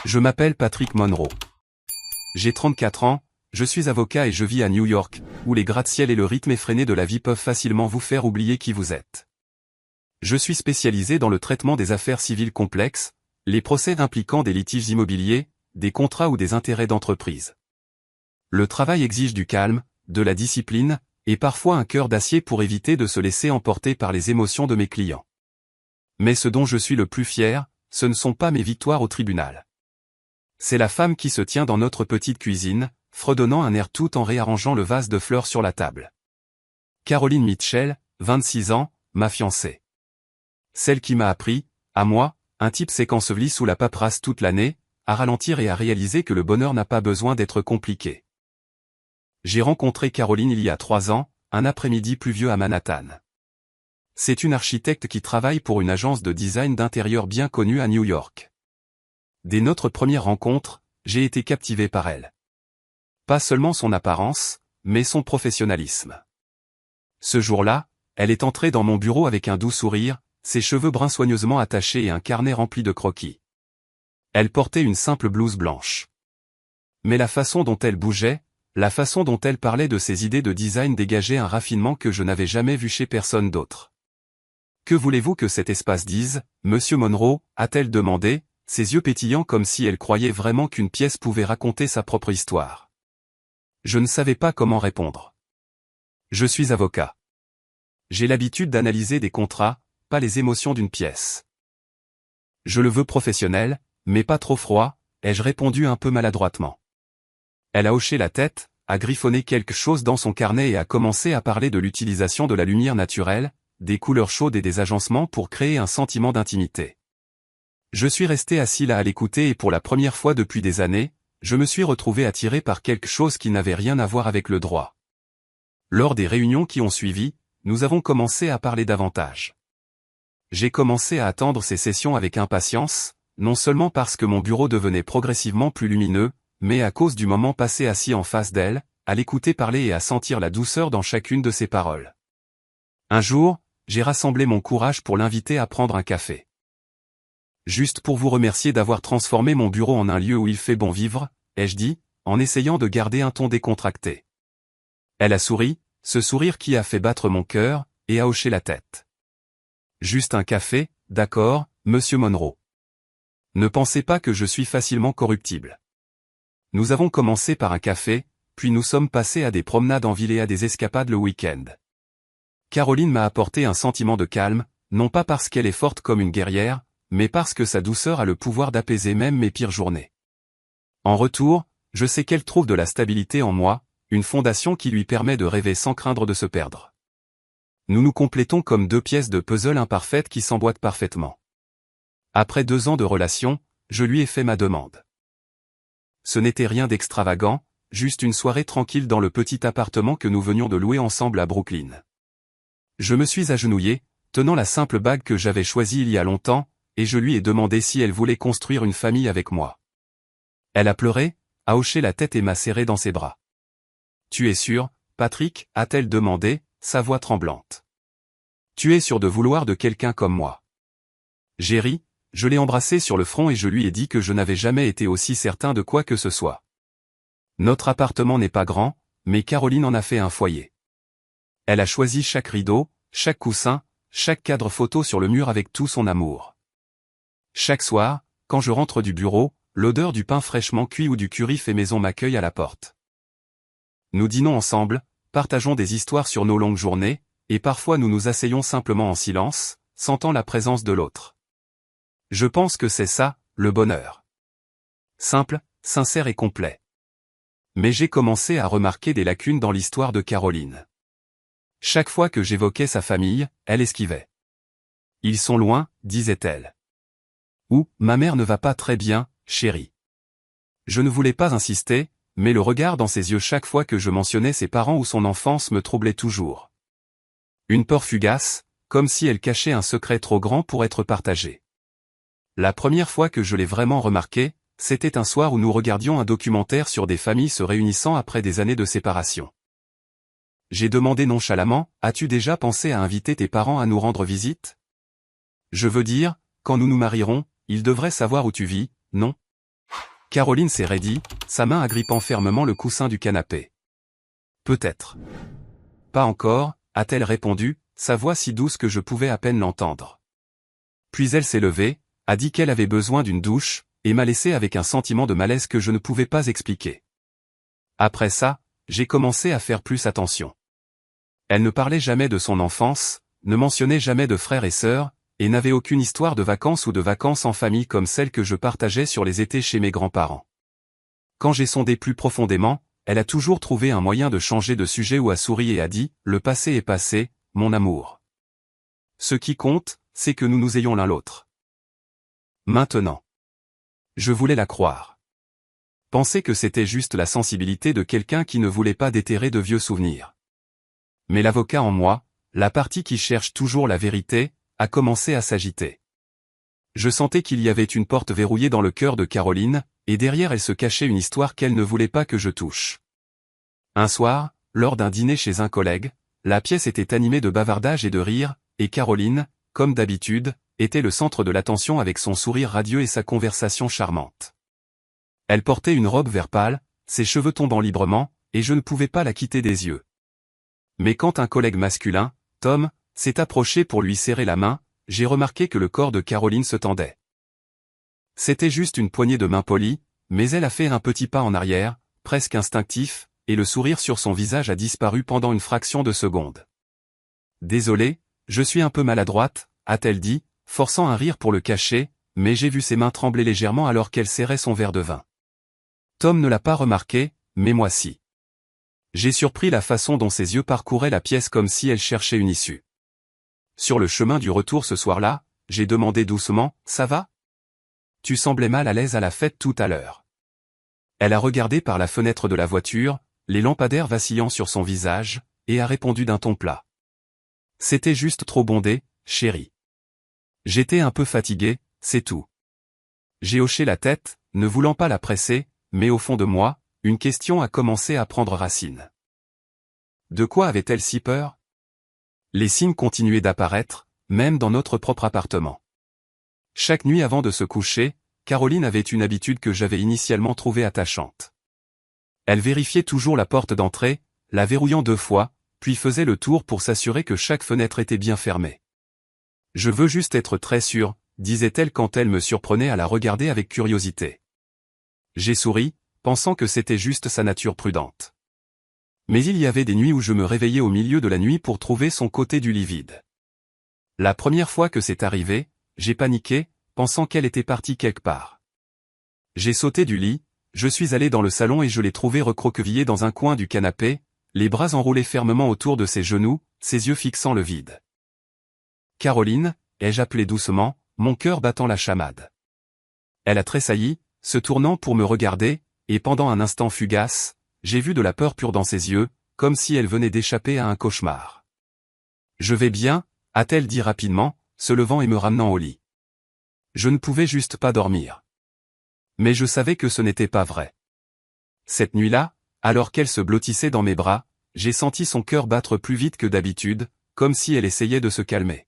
Je m'appelle Patrick Monroe. J'ai 34 ans, je suis avocat et je vis à New York, où les gratte-ciel et le rythme effréné de la vie peuvent facilement vous faire oublier qui vous êtes. Je suis spécialisé dans le traitement des affaires civiles complexes, les procès impliquant des litiges immobiliers, des contrats ou des intérêts d'entreprise. Le travail exige du calme, de la discipline, et parfois un cœur d'acier pour éviter de se laisser emporter par les émotions de mes clients. Mais ce dont je suis le plus fier, ce ne sont pas mes victoires au tribunal. C'est la femme qui se tient dans notre petite cuisine, fredonnant un air tout en réarrangeant le vase de fleurs sur la table. Caroline Mitchell, 26 ans, ma fiancée. Celle qui m'a appris, à moi, un type s'est enseveli sous la paperasse toute l'année, à ralentir et à réaliser que le bonheur n'a pas besoin d'être compliqué. J'ai rencontré Caroline il y a 3 ans, un après-midi pluvieux à Manhattan. C'est une architecte qui travaille pour une agence de design d'intérieur bien connue à New York. Dès notre première rencontre, j'ai été captivé par elle. Pas seulement son apparence, mais son professionnalisme. Ce jour-là, elle est entrée dans mon bureau avec un doux sourire, ses cheveux bruns soigneusement attachés et un carnet rempli de croquis. Elle portait une simple blouse blanche. Mais la façon dont elle bougeait, la façon dont elle parlait de ses idées de design dégageait un raffinement que je n'avais jamais vu chez personne d'autre. « Que voulez-vous que cet espace dise, Monsieur Monroe ?» a-t-elle demandé, ses yeux pétillants comme si elle croyait vraiment qu'une pièce pouvait raconter sa propre histoire. Je ne savais pas comment répondre. Je suis avocat. J'ai l'habitude d'analyser des contrats, pas les émotions d'une pièce. Je le veux professionnel, mais pas trop froid, ai-je répondu un peu maladroitement. Elle a hoché la tête, a griffonné quelque chose dans son carnet et a commencé à parler de l'utilisation de la lumière naturelle, des couleurs chaudes et des agencements pour créer un sentiment d'intimité. Je suis resté assis là à l'écouter et pour la première fois depuis des années, je me suis retrouvé attiré par quelque chose qui n'avait rien à voir avec le droit. Lors des réunions qui ont suivi, nous avons commencé à parler davantage. J'ai commencé à attendre ces sessions avec impatience, non seulement parce que mon bureau devenait progressivement plus lumineux, mais à cause du moment passé assis en face d'elle, à l'écouter parler et à sentir la douceur dans chacune de ses paroles. Un jour, j'ai rassemblé mon courage pour l'inviter à prendre un café. Juste pour vous remercier d'avoir transformé mon bureau en un lieu où il fait bon vivre, ai-je dit, en essayant de garder un ton décontracté. Elle a souri, ce sourire qui a fait battre mon cœur, et a hoché la tête. Juste un café, d'accord, Monsieur Monroe. Ne pensez pas que je suis facilement corruptible. Nous avons commencé par un café, puis nous sommes passés à des promenades en ville et à des escapades le week-end. Caroline m'a apporté un sentiment de calme, non pas parce qu'elle est forte comme une guerrière, mais parce que sa douceur a le pouvoir d'apaiser même mes pires journées. En retour, je sais qu'elle trouve de la stabilité en moi, une fondation qui lui permet de rêver sans craindre de se perdre. Nous nous complétons comme deux pièces de puzzle imparfaites qui s'emboîtent parfaitement. Après 2 ans de relation, je lui ai fait ma demande. Ce n'était rien d'extravagant, juste une soirée tranquille dans le petit appartement que nous venions de louer ensemble à Brooklyn. Je me suis agenouillé, tenant la simple bague que j'avais choisie il y a longtemps, et je lui ai demandé si elle voulait construire une famille avec moi. Elle a pleuré, a hoché la tête et m'a serré dans ses bras. « Tu es sûr, Patrick ?» a-t-elle demandé, sa voix tremblante. « Tu es sûr de vouloir de quelqu'un comme moi ?» J'ai ri, je l'ai embrassé sur le front et je lui ai dit que je n'avais jamais été aussi certain de quoi que ce soit. Notre appartement n'est pas grand, mais Caroline en a fait un foyer. Elle a choisi chaque rideau, chaque coussin, chaque cadre photo sur le mur avec tout son amour. Chaque soir, quand je rentre du bureau, l'odeur du pain fraîchement cuit ou du curry fait maison m'accueille à la porte. Nous dînons ensemble, partageons des histoires sur nos longues journées, et parfois nous nous asseyons simplement en silence, sentant la présence de l'autre. Je pense que c'est ça, le bonheur. Simple, sincère et complet. Mais j'ai commencé à remarquer des lacunes dans l'histoire de Caroline. Chaque fois que j'évoquais sa famille, elle esquivait. « Ils sont loin », disait-elle. Ou « Ma mère ne va pas très bien, chérie ». Je ne voulais pas insister, mais le regard dans ses yeux chaque fois que je mentionnais ses parents ou son enfance me troublait toujours. Une peur fugace, comme si elle cachait un secret trop grand pour être partagé. La première fois que je l'ai vraiment remarqué, c'était un soir où nous regardions un documentaire sur des familles se réunissant après des années de séparation. J'ai demandé nonchalamment, « As-tu déjà pensé à inviter tes parents à nous rendre visite ? Je veux dire, quand nous nous marierons, ils devraient savoir où tu vis, non ? Caroline s'est raidie, sa main agrippant fermement le coussin du canapé. Peut-être. Pas encore, a-t-elle répondu, sa voix si douce que je pouvais à peine l'entendre. Puis elle s'est levée, a dit qu'elle avait besoin d'une douche, et m'a laissé avec un sentiment de malaise que je ne pouvais pas expliquer. Après ça, j'ai commencé à faire plus attention. Elle ne parlait jamais de son enfance, ne mentionnait jamais de frères et sœurs, et n'avait aucune histoire de vacances ou de vacances en famille comme celle que je partageais sur les étés chez mes grands-parents. Quand j'ai sondé plus profondément, elle a toujours trouvé un moyen de changer de sujet ou a souri et a dit « Le passé est passé, mon amour. Ce qui compte, c'est que nous nous ayons l'un l'autre. » Maintenant. Je voulais la croire. Penser que c'était juste la sensibilité de quelqu'un qui ne voulait pas déterrer de vieux souvenirs. Mais l'avocat en moi, la partie qui cherche toujours la vérité, a commencé à s'agiter. Je sentais qu'il y avait une porte verrouillée dans le cœur de Caroline, et derrière elle se cachait une histoire qu'elle ne voulait pas que je touche. Un soir, lors d'un dîner chez un collègue, la pièce était animée de bavardages et de rires, et Caroline, comme d'habitude, était le centre de l'attention avec son sourire radieux et sa conversation charmante. Elle portait une robe vert pâle, ses cheveux tombant librement, et je ne pouvais pas la quitter des yeux. Mais quand un collègue masculin, Tom, s'est approché pour lui serrer la main, j'ai remarqué que le corps de Caroline se tendait. C'était juste une poignée de main polie, mais elle a fait un petit pas en arrière, presque instinctif, et le sourire sur son visage a disparu pendant une fraction de seconde. « Désolée, je suis un peu maladroite », a-t-elle dit, forçant un rire pour le cacher, mais j'ai vu ses mains trembler légèrement alors qu'elle serrait son verre de vin. Tom ne l'a pas remarqué, mais moi si. J'ai surpris la façon dont ses yeux parcouraient la pièce comme si elle cherchait une issue. Sur le chemin du retour ce soir-là, j'ai demandé doucement « Ça va ? Tu semblais mal à l'aise à la fête tout à l'heure. » Elle a regardé par la fenêtre de la voiture, les lampadaires vacillant sur son visage, et a répondu d'un ton plat. « C'était juste trop bondé, chérie. J'étais un peu fatigué, c'est tout. » J'ai hoché la tête, ne voulant pas la presser, mais au fond de moi, une question a commencé à prendre racine. De quoi avait-elle si peur ? Les signes continuaient d'apparaître, même dans notre propre appartement. Chaque nuit avant de se coucher, Caroline avait une habitude que j'avais initialement trouvée attachante. Elle vérifiait toujours la porte d'entrée, la verrouillant 2 fois, puis faisait le tour pour s'assurer que chaque fenêtre était bien fermée. « Je veux juste être très sûre », disait-elle quand elle me surprenait à la regarder avec curiosité. J'ai souri, pensant que c'était juste sa nature prudente. Mais il y avait des nuits où je me réveillais au milieu de la nuit pour trouver son côté du lit vide. La première fois que c'est arrivé, j'ai paniqué, pensant qu'elle était partie quelque part. J'ai sauté du lit, je suis allé dans le salon et je l'ai trouvée recroquevillée dans un coin du canapé, les bras enroulés fermement autour de ses genoux, ses yeux fixant le vide. « Caroline », ai-je appelé doucement, mon cœur battant la chamade. Elle a tressailli, se tournant pour me regarder, et pendant un instant fugace, j'ai vu de la peur pure dans ses yeux, comme si elle venait d'échapper à un cauchemar. « Je vais bien », a-t-elle dit rapidement, se levant et me ramenant au lit. Je ne pouvais juste pas dormir. Mais je savais que ce n'était pas vrai. Cette nuit-là, alors qu'elle se blottissait dans mes bras, j'ai senti son cœur battre plus vite que d'habitude, comme si elle essayait de se calmer.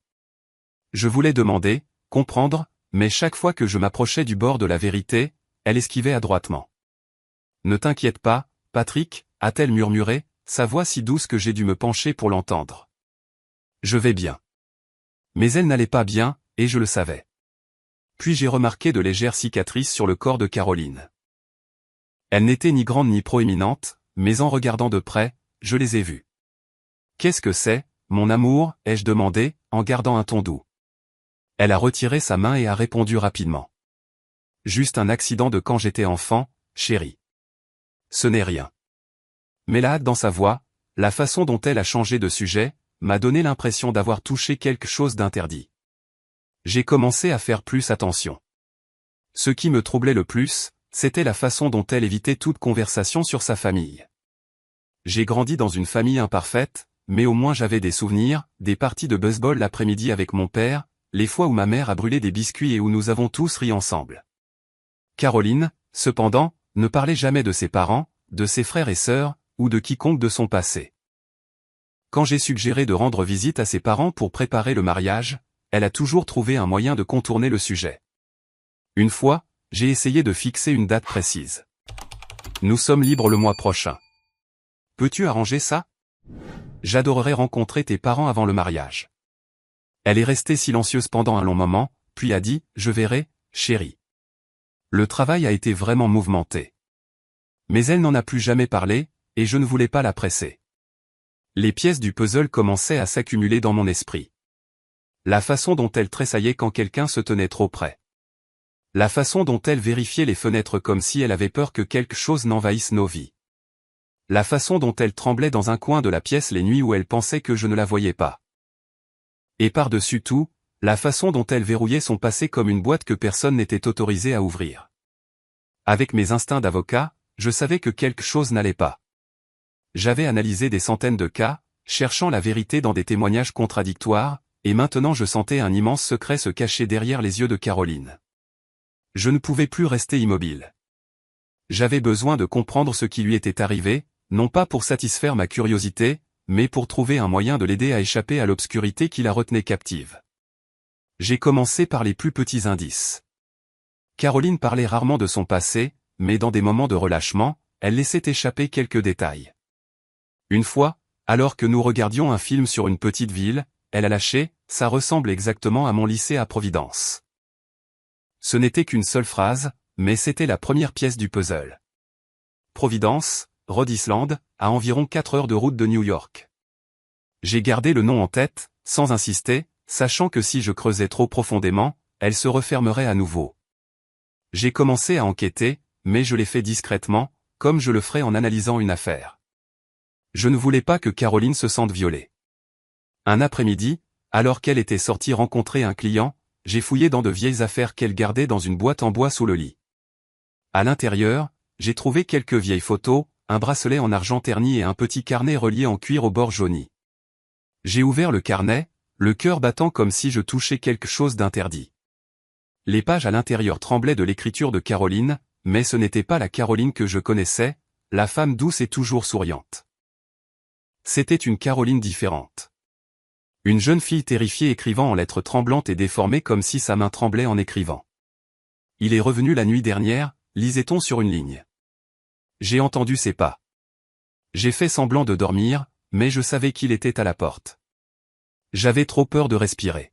Je voulais demander, comprendre, mais chaque fois que je m'approchais du bord de la vérité, elle esquivait adroitement. « Ne t'inquiète pas, Patrick », a-t-elle murmuré, sa voix si douce que j'ai dû me pencher pour l'entendre. « Je vais bien. » Mais elle n'allait pas bien, et je le savais. Puis j'ai remarqué de légères cicatrices sur le corps de Caroline. Elles n'étaient ni grandes ni proéminentes, mais en regardant de près, je les ai vues. « Qu'est-ce que c'est, mon amour ?» ai-je demandé, en gardant un ton doux. Elle a retiré sa main et a répondu rapidement. « Juste un accident de quand j'étais enfant, chérie. Ce n'est rien. » Mais la hâte dans sa voix, la façon dont elle a changé de sujet, m'a donné l'impression d'avoir touché quelque chose d'interdit. J'ai commencé à faire plus attention. Ce qui me troublait le plus, c'était la façon dont elle évitait toute conversation sur sa famille. J'ai grandi dans une famille imparfaite, mais au moins j'avais des souvenirs, des parties de baseball l'après-midi avec mon père, les fois où ma mère a brûlé des biscuits et où nous avons tous ri ensemble. Caroline, cependant, ne parlait jamais de ses parents, de ses frères et sœurs, ou de quiconque de son passé. Quand j'ai suggéré de rendre visite à ses parents pour préparer le mariage, elle a toujours trouvé un moyen de contourner le sujet. Une fois, J'ai essayé de fixer une date précise. Nous sommes libres le mois prochain. Peux-tu arranger ça? J'adorerais rencontrer tes parents avant le mariage. Elle est restée silencieuse pendant un long moment, puis a dit, je verrai, chérie. Le travail a été vraiment mouvementé. Mais elle n'en a plus jamais parlé, et je ne voulais pas la presser. Les pièces du puzzle commençaient à s'accumuler dans mon esprit. La façon dont elle tressaillait quand quelqu'un se tenait trop près. La façon dont elle vérifiait les fenêtres comme si elle avait peur que quelque chose n'envahisse nos vies. La façon dont elle tremblait dans un coin de la pièce les nuits où elle pensait que je ne la voyais pas. Et par-dessus tout, la façon dont elle verrouillait son passé comme une boîte que personne n'était autorisé à ouvrir. Avec mes instincts d'avocat, je savais que quelque chose n'allait pas. J'avais analysé des centaines de cas, cherchant la vérité dans des témoignages contradictoires, et maintenant je sentais un immense secret se cacher derrière les yeux de Caroline. Je ne pouvais plus rester immobile. J'avais besoin de comprendre ce qui lui était arrivé, non pas pour satisfaire ma curiosité, mais pour trouver un moyen de l'aider à échapper à l'obscurité qui la retenait captive. J'ai commencé par les plus petits indices. Caroline parlait rarement de son passé, mais dans des moments de relâchement, elle laissait échapper quelques détails. Une fois, alors que nous regardions un film sur une petite ville, elle a lâché, ça ressemble exactement à mon lycée à Providence. Ce n'était qu'une seule phrase, mais c'était la première pièce du puzzle. Providence, Rhode Island, à environ 4 heures de route de New York. J'ai gardé le nom en tête, sans insister, sachant que si je creusais trop profondément, elle se refermerait à nouveau. J'ai commencé à enquêter, mais je l'ai fait discrètement, comme je le ferais en analysant une affaire. Je ne voulais pas que Caroline se sente violée. Un après-midi, alors qu'elle était sortie rencontrer un client, j'ai fouillé dans de vieilles affaires qu'elle gardait dans une boîte en bois sous le lit. À l'intérieur, j'ai trouvé quelques vieilles photos, un bracelet en argent terni et un petit carnet relié en cuir au bord jauni. J'ai ouvert le carnet, le cœur battant comme si je touchais quelque chose d'interdit. Les pages à l'intérieur tremblaient de l'écriture de Caroline, mais ce n'était pas la Caroline que je connaissais, la femme douce et toujours souriante. C'était une Caroline différente. Une jeune fille terrifiée écrivant en lettres tremblantes et déformées comme si sa main tremblait en écrivant. Il est revenu la nuit dernière, lisait-on sur une ligne. J'ai entendu ses pas. J'ai fait semblant de dormir, mais je savais qu'il était à la porte. J'avais trop peur de respirer.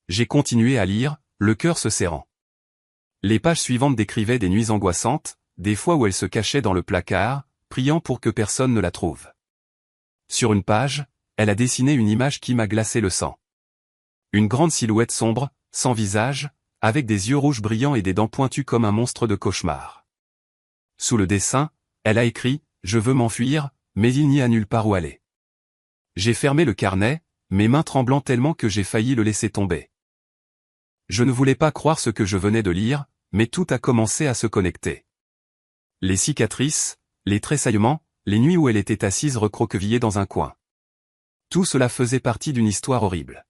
J'ai continué à lire, le cœur se serrant. Les pages suivantes décrivaient des nuits angoissantes, des fois où elle se cachait dans le placard, priant pour que personne ne la trouve. Sur une page, elle a dessiné une image qui m'a glacé le sang. Une grande silhouette sombre, sans visage, avec des yeux rouges brillants et des dents pointues comme un monstre de cauchemar. Sous le dessin, elle a écrit « Je veux m'enfuir, mais il n'y a nulle part où aller ». J'ai fermé le carnet, mes mains tremblant tellement que j'ai failli le laisser tomber. Je ne voulais pas croire ce que je venais de lire, mais tout a commencé à se connecter. Les cicatrices, les tressaillements, les nuits où elle était assise recroquevillée dans un coin. Tout cela faisait partie d'une histoire horrible.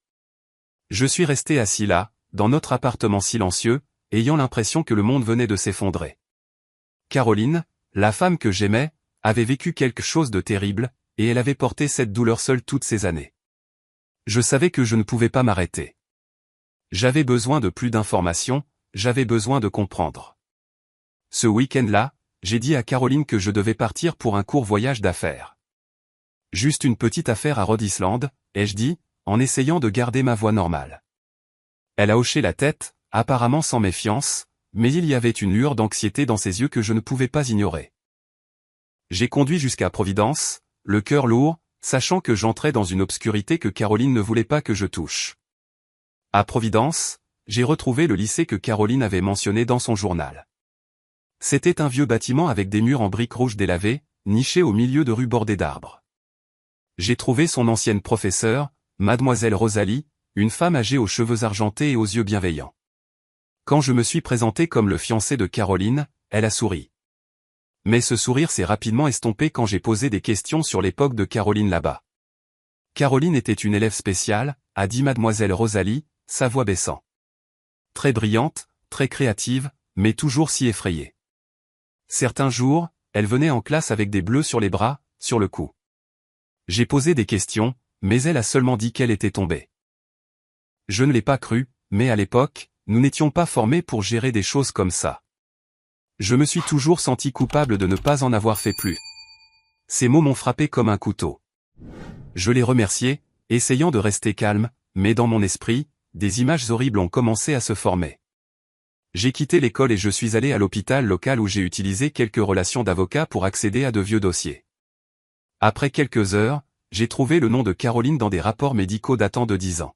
Je suis resté assis là, dans notre appartement silencieux, ayant l'impression que le monde venait de s'effondrer. Caroline, la femme que j'aimais, avait vécu quelque chose de terrible, et elle avait porté cette douleur seule toutes ces années. Je savais que je ne pouvais pas m'arrêter. J'avais besoin de plus d'informations, j'avais besoin de comprendre. Ce week-end-là, j'ai dit à Caroline que je devais partir pour un court voyage d'affaires. Juste une petite affaire à Rhode Island, ai-je dit, en essayant de garder ma voix normale. Elle a hoché la tête, apparemment sans méfiance, mais il y avait une lueur d'anxiété dans ses yeux que je ne pouvais pas ignorer. J'ai conduit jusqu'à Providence, le cœur lourd, sachant que j'entrais dans une obscurité que Caroline ne voulait pas que je touche. À Providence, j'ai retrouvé le lycée que Caroline avait mentionné dans son journal. C'était un vieux bâtiment avec des murs en briques rouges délavées, niché au milieu de rues bordées d'arbres. J'ai trouvé son ancienne professeure, Mademoiselle Rosalie, une femme âgée aux cheveux argentés et aux yeux bienveillants. Quand je me suis présenté comme le fiancé de Caroline, elle a souri. Mais ce sourire s'est rapidement estompé quand j'ai posé des questions sur l'époque de Caroline là-bas. Caroline était une élève spéciale, a dit Mademoiselle Rosalie, sa voix baissant. Très brillante, très créative, mais toujours si effrayée. Certains jours, elle venait en classe avec des bleus sur les bras, sur le cou. J'ai posé des questions, mais elle a seulement dit qu'elle était tombée. Je ne l'ai pas cru, mais à l'époque, nous n'étions pas formés pour gérer des choses comme ça. Je me suis toujours senti coupable de ne pas en avoir fait plus. Ces mots m'ont frappé comme un couteau. Je l'ai remercié, essayant de rester calme, mais dans mon esprit, des images horribles ont commencé à se former. J'ai quitté l'école et je suis allé à l'hôpital local où j'ai utilisé quelques relations d'avocat pour accéder à de vieux dossiers. Après quelques heures, j'ai trouvé le nom de Caroline dans des rapports médicaux datant de 10 ans.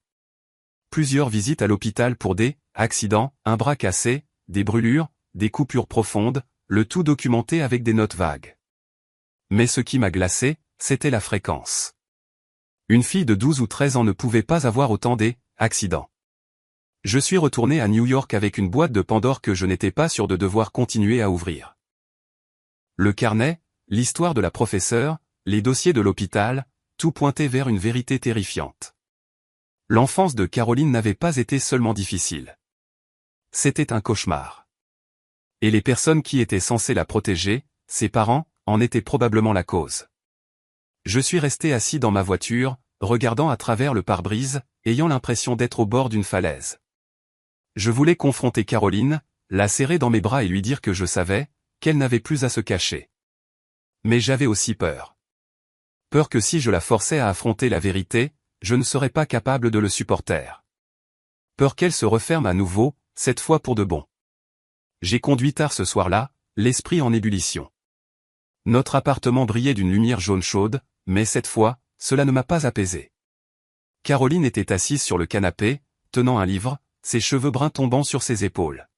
Plusieurs visites à l'hôpital pour des accidents, un bras cassé, des brûlures, des coupures profondes, le tout documenté avec des notes vagues. Mais ce qui m'a glacé, c'était la fréquence. Une fille de 12 ou 13 ans ne pouvait pas avoir autant d'accidents. Je suis retourné à New York avec une boîte de Pandore que je n'étais pas sûr de devoir continuer à ouvrir. Le carnet, l'histoire de la professeure, les dossiers de l'hôpital, tout pointait vers une vérité terrifiante. L'enfance de Caroline n'avait pas été seulement difficile. C'était un cauchemar. Et les personnes qui étaient censées la protéger, ses parents, en étaient probablement la cause. Je suis resté assis dans ma voiture, regardant à travers le pare-brise, ayant l'impression d'être au bord d'une falaise. Je voulais confronter Caroline, la serrer dans mes bras et lui dire que je savais, qu'elle n'avait plus à se cacher. Mais j'avais aussi peur. Peur que si je la forçais à affronter la vérité, je ne serais pas capable de le supporter. Peur qu'elle se referme à nouveau, cette fois pour de bon. J'ai conduit tard ce soir-là, l'esprit en ébullition. Notre appartement brillait d'une lumière jaune chaude, mais cette fois, cela ne m'a pas apaisé. Caroline était assise sur le canapé, tenant un livre, ses cheveux bruns tombant sur ses épaules.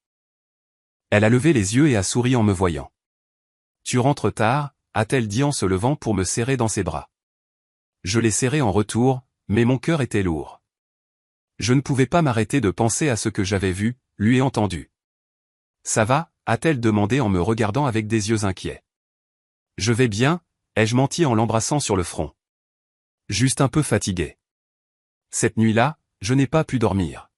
Elle a levé les yeux et a souri en me voyant. « Tu rentres tard », a-t-elle dit en se levant pour me serrer dans ses bras. Je l'ai serré en retour, mais mon cœur était lourd. Je ne pouvais pas m'arrêter de penser à ce que j'avais vu, lu et entendu. « Ça va ?» a-t-elle demandé en me regardant avec des yeux inquiets. « Je vais bien », ai-je menti en l'embrassant sur le front. Juste un peu fatigué. Cette nuit-là, je n'ai pas pu dormir.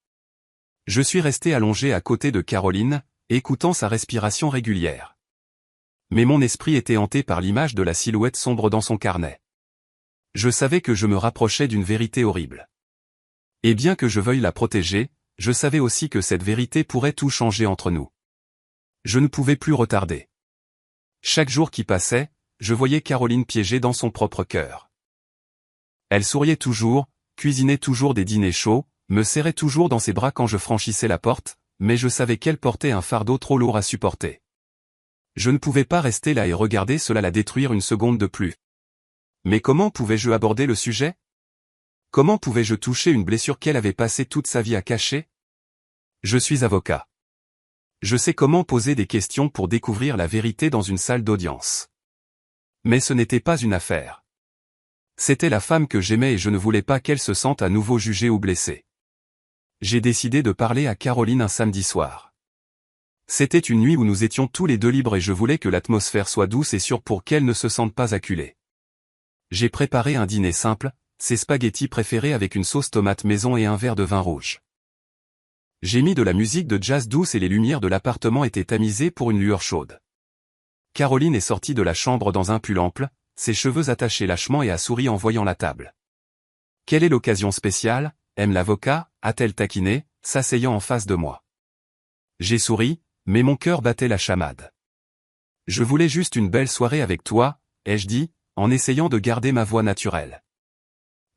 Je suis resté allongé à côté de Caroline, écoutant sa respiration régulière. Mais mon esprit était hanté par l'image de la silhouette sombre dans son carnet. Je savais que je me rapprochais d'une vérité horrible. Et bien que je veuille la protéger, je savais aussi que cette vérité pourrait tout changer entre nous. Je ne pouvais plus retarder. Chaque jour qui passait, je voyais Caroline piégée dans son propre cœur. Elle souriait toujours, cuisinait toujours des dîners chauds, me serrait toujours dans ses bras quand je franchissais la porte, mais je savais qu'elle portait un fardeau trop lourd à supporter. Je ne pouvais pas rester là et regarder cela la détruire une seconde de plus. Mais comment pouvais-je aborder le sujet? Comment pouvais-je toucher une blessure qu'elle avait passé toute sa vie à cacher? Je suis avocat. Je sais comment poser des questions pour découvrir la vérité dans une salle d'audience. Mais ce n'était pas une affaire. C'était la femme que j'aimais et je ne voulais pas qu'elle se sente à nouveau jugée ou blessée. J'ai décidé de parler à Caroline un samedi soir. C'était une nuit où nous étions tous les deux libres et je voulais que l'atmosphère soit douce et sûre pour qu'elle ne se sente pas acculée. J'ai préparé un dîner simple, ses spaghettis préférés avec une sauce tomate maison et un verre de vin rouge. J'ai mis de la musique de jazz douce et les lumières de l'appartement étaient tamisées pour une lueur chaude. Caroline est sortie de la chambre dans un pull ample, ses cheveux attachés lâchement et a souri en voyant la table. « Quelle est l'occasion spéciale, aime l'avocat ?» a-t-elle taquiné, s'asseyant en face de moi. J'ai souri, mais mon cœur battait la chamade. « Je voulais juste une belle soirée avec toi », ai-je dit, en essayant de garder ma voix naturelle.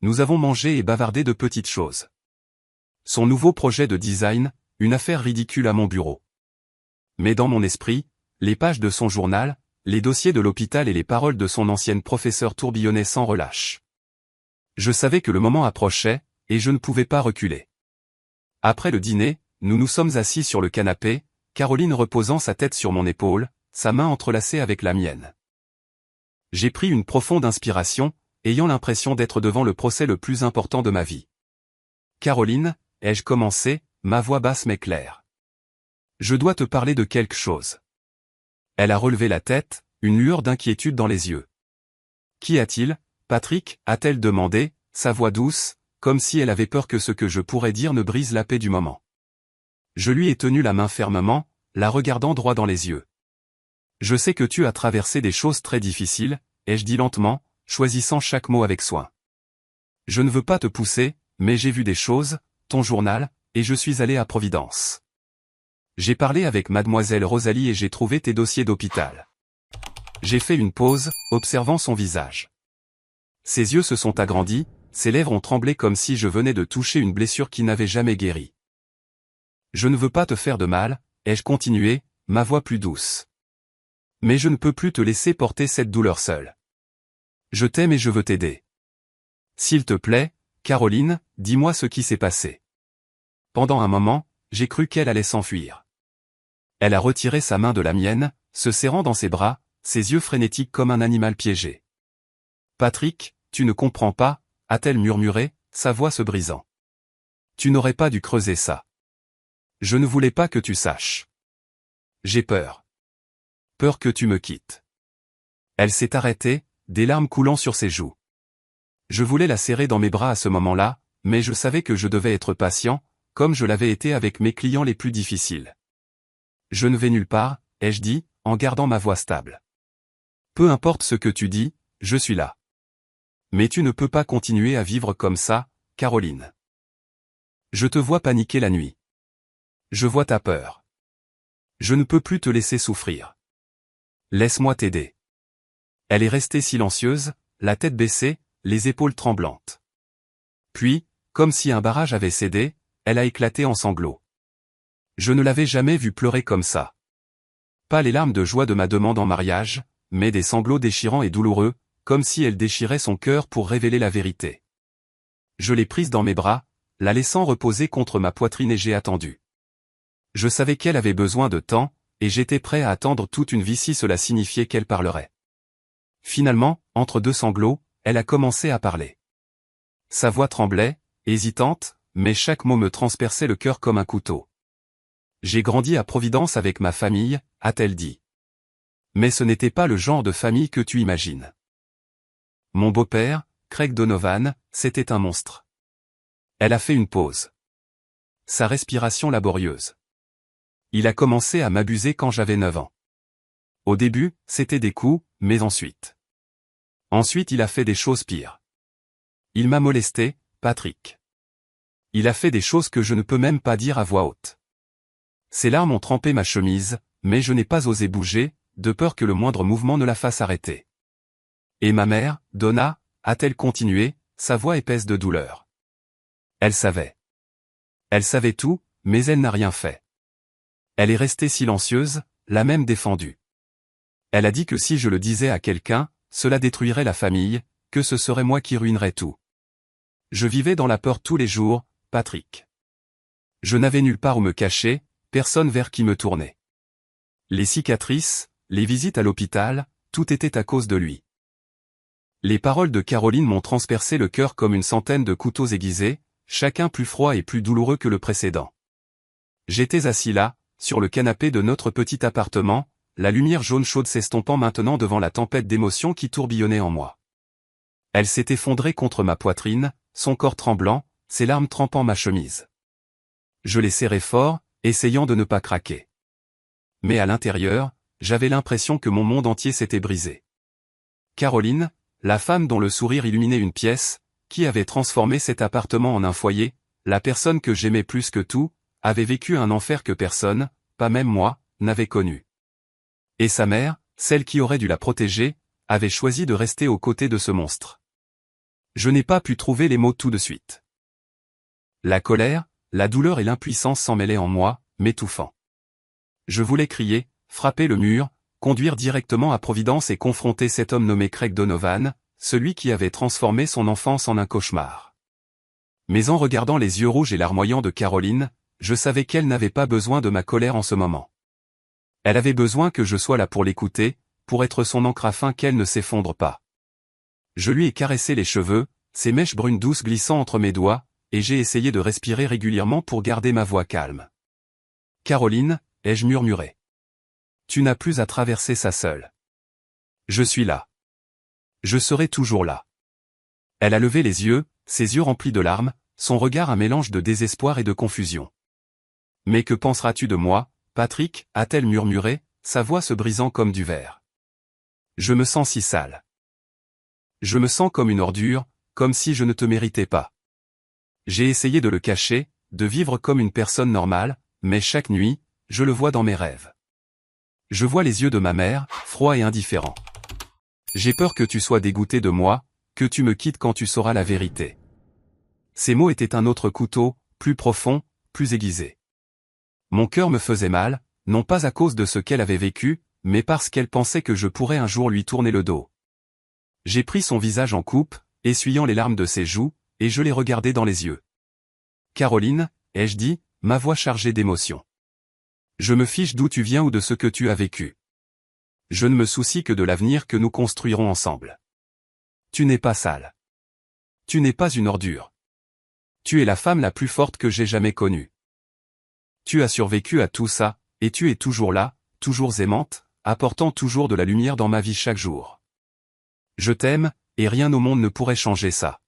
Nous avons mangé et bavardé de petites choses. Son nouveau projet de design, une affaire ridicule à mon bureau. Mais dans mon esprit, les pages de son journal, les dossiers de l'hôpital et les paroles de son ancienne professeure tourbillonnaient sans relâche. Je savais que le moment approchait, et je ne pouvais pas reculer. Après le dîner, nous nous sommes assis sur le canapé, Caroline reposant sa tête sur mon épaule, sa main entrelacée avec la mienne. J'ai pris une profonde inspiration, ayant l'impression d'être devant le procès le plus important de ma vie. « Caroline » ai-je commencé, ma voix basse mais claire. « Je dois te parler de quelque chose. » Elle a relevé la tête, une lueur d'inquiétude dans les yeux. « Qu'y a-t-il, Patrick ?» a-t-elle demandé, sa voix douce, comme si elle avait peur que ce que je pourrais dire ne brise la paix du moment. Je lui ai tenu la main fermement, la regardant droit dans les yeux. « Je sais que tu as traversé des choses très difficiles, » ai-je dit lentement, choisissant chaque mot avec soin. « Je ne veux pas te pousser, mais j'ai vu des choses, ton journal, et je suis allé à Providence. J'ai parlé avec mademoiselle Rosalie et j'ai trouvé tes dossiers d'hôpital. J'ai fait une pause, observant son visage. Ses yeux se sont agrandis, ses lèvres ont tremblé comme si je venais de toucher une blessure qui n'avait jamais guéri. Je ne veux pas te faire de mal, ai-je continué, ma voix plus douce. Mais je ne peux plus te laisser porter cette douleur seule. Je t'aime et je veux t'aider. S'il te plaît, Caroline, dis-moi ce qui s'est passé. Pendant un moment, j'ai cru qu'elle allait s'enfuir. Elle a retiré sa main de la mienne, se serrant dans ses bras, ses yeux frénétiques comme un animal piégé. Patrick, tu ne comprends pas, a-t-elle murmuré, sa voix se brisant. Tu n'aurais pas dû creuser ça. Je ne voulais pas que tu saches. J'ai peur. Peur que tu me quittes. Elle s'est arrêtée, des larmes coulant sur ses joues. Je voulais la serrer dans mes bras à ce moment-là, mais je savais que je devais être patient, comme je l'avais été avec mes clients les plus difficiles. Je ne vais nulle part, ai-je dit, en gardant ma voix stable. Peu importe ce que tu dis, je suis là. Mais tu ne peux pas continuer à vivre comme ça, Caroline. Je te vois paniquer la nuit. Je vois ta peur. Je ne peux plus te laisser souffrir. Laisse-moi t'aider. Elle est restée silencieuse, la tête baissée, les épaules tremblantes. Puis, comme si un barrage avait cédé, elle a éclaté en sanglots. Je ne l'avais jamais vue pleurer comme ça. Pas les larmes de joie de ma demande en mariage, mais des sanglots déchirants et douloureux, comme si elle déchirait son cœur pour révéler la vérité. Je l'ai prise dans mes bras, la laissant reposer contre ma poitrine et j'ai attendu. Je savais qu'elle avait besoin de temps, et j'étais prêt à attendre toute une vie si cela signifiait qu'elle parlerait. Finalement, entre deux sanglots, elle a commencé à parler. Sa voix tremblait, hésitante, mais chaque mot me transperçait le cœur comme un couteau. J'ai grandi à Providence avec ma famille, a-t-elle dit. Mais ce n'était pas le genre de famille que tu imagines. Mon beau-père, Craig Donovan, c'était un monstre. Elle a fait une pause. Sa respiration laborieuse. Il a commencé à m'abuser quand j'avais 9 ans. Au début, c'était des coups, mais ensuite. Ensuite il a fait des choses pires. Il m'a molesté, Patrick. Il a fait des choses que je ne peux même pas dire à voix haute. Ses larmes ont trempé ma chemise, mais je n'ai pas osé bouger, de peur que le moindre mouvement ne la fasse arrêter. Et ma mère, Donna, a-t-elle continué, sa voix épaisse de douleur. Elle savait. Elle savait tout, mais elle n'a rien fait. Elle est restée silencieuse, l'a même défendue. Elle a dit que si je le disais à quelqu'un, cela détruirait la famille, que ce serait moi qui ruinerais tout. Je vivais dans la peur tous les jours, Patrick. Je n'avais nulle part où me cacher, personne vers qui me tourner. Les cicatrices, les visites à l'hôpital, tout était à cause de lui. Les paroles de Caroline m'ont transpercé le cœur comme une centaine de couteaux aiguisés, chacun plus froid et plus douloureux que le précédent. J'étais assis là, sur le canapé de notre petit appartement, la lumière jaune chaude s'estompant maintenant devant la tempête d'émotions qui tourbillonnait en moi. Elle s'est effondrée contre ma poitrine, son corps tremblant, ses larmes trempant ma chemise. Je l'ai serrée fort, essayant de ne pas craquer. Mais à l'intérieur, j'avais l'impression que mon monde entier s'était brisé. Caroline, la femme dont le sourire illuminait une pièce, qui avait transformé cet appartement en un foyer, la personne que j'aimais plus que tout, avait vécu un enfer que personne, pas même moi, n'avait connu. Et sa mère, celle qui aurait dû la protéger, avait choisi de rester aux côtés de ce monstre. Je n'ai pas pu trouver les mots tout de suite. La colère, la douleur et l'impuissance s'en mêlaient en moi, m'étouffant. Je voulais crier, frapper le mur, conduire directement à Providence et confronter cet homme nommé Craig Donovan, celui qui avait transformé son enfance en un cauchemar. Mais en regardant les yeux rouges et larmoyants de Caroline, je savais qu'elle n'avait pas besoin de ma colère en ce moment. Elle avait besoin que je sois là pour l'écouter, pour être son encre afin qu'elle ne s'effondre pas. Je lui ai caressé les cheveux, ses mèches brunes douces glissant entre mes doigts, et j'ai essayé de respirer régulièrement pour garder ma voix calme. « Caroline » ai-je murmuré. « Tu n'as plus à traverser ça seule. Je suis là. Je serai toujours là. » Elle a levé les yeux, ses yeux remplis de larmes, son regard un mélange de désespoir et de confusion. « Mais que penseras-tu de moi, Patrick » a-t-elle murmuré, sa voix se brisant comme du verre. « Je me sens si sale. Je me sens comme une ordure, comme si je ne te méritais pas. » J'ai essayé de le cacher, de vivre comme une personne normale, mais chaque nuit, je le vois dans mes rêves. Je vois les yeux de ma mère, froids et indifférents. J'ai peur que tu sois dégoûté de moi, que tu me quittes quand tu sauras la vérité. Ces mots étaient un autre couteau, plus profond, plus aiguisé. Mon cœur me faisait mal, non pas à cause de ce qu'elle avait vécu, mais parce qu'elle pensait que je pourrais un jour lui tourner le dos. J'ai pris son visage en coupe, essuyant les larmes de ses joues, et je l'ai regardé dans les yeux. « Caroline » ai-je dit, ma voix chargée d'émotion. « Je me fiche d'où tu viens ou de ce que tu as vécu. Je ne me soucie que de l'avenir que nous construirons ensemble. Tu n'es pas sale. Tu n'es pas une ordure. Tu es la femme la plus forte que j'ai jamais connue. Tu as survécu à tout ça, et tu es toujours là, toujours aimante, apportant toujours de la lumière dans ma vie chaque jour. Je t'aime, et rien au monde ne pourrait changer ça. »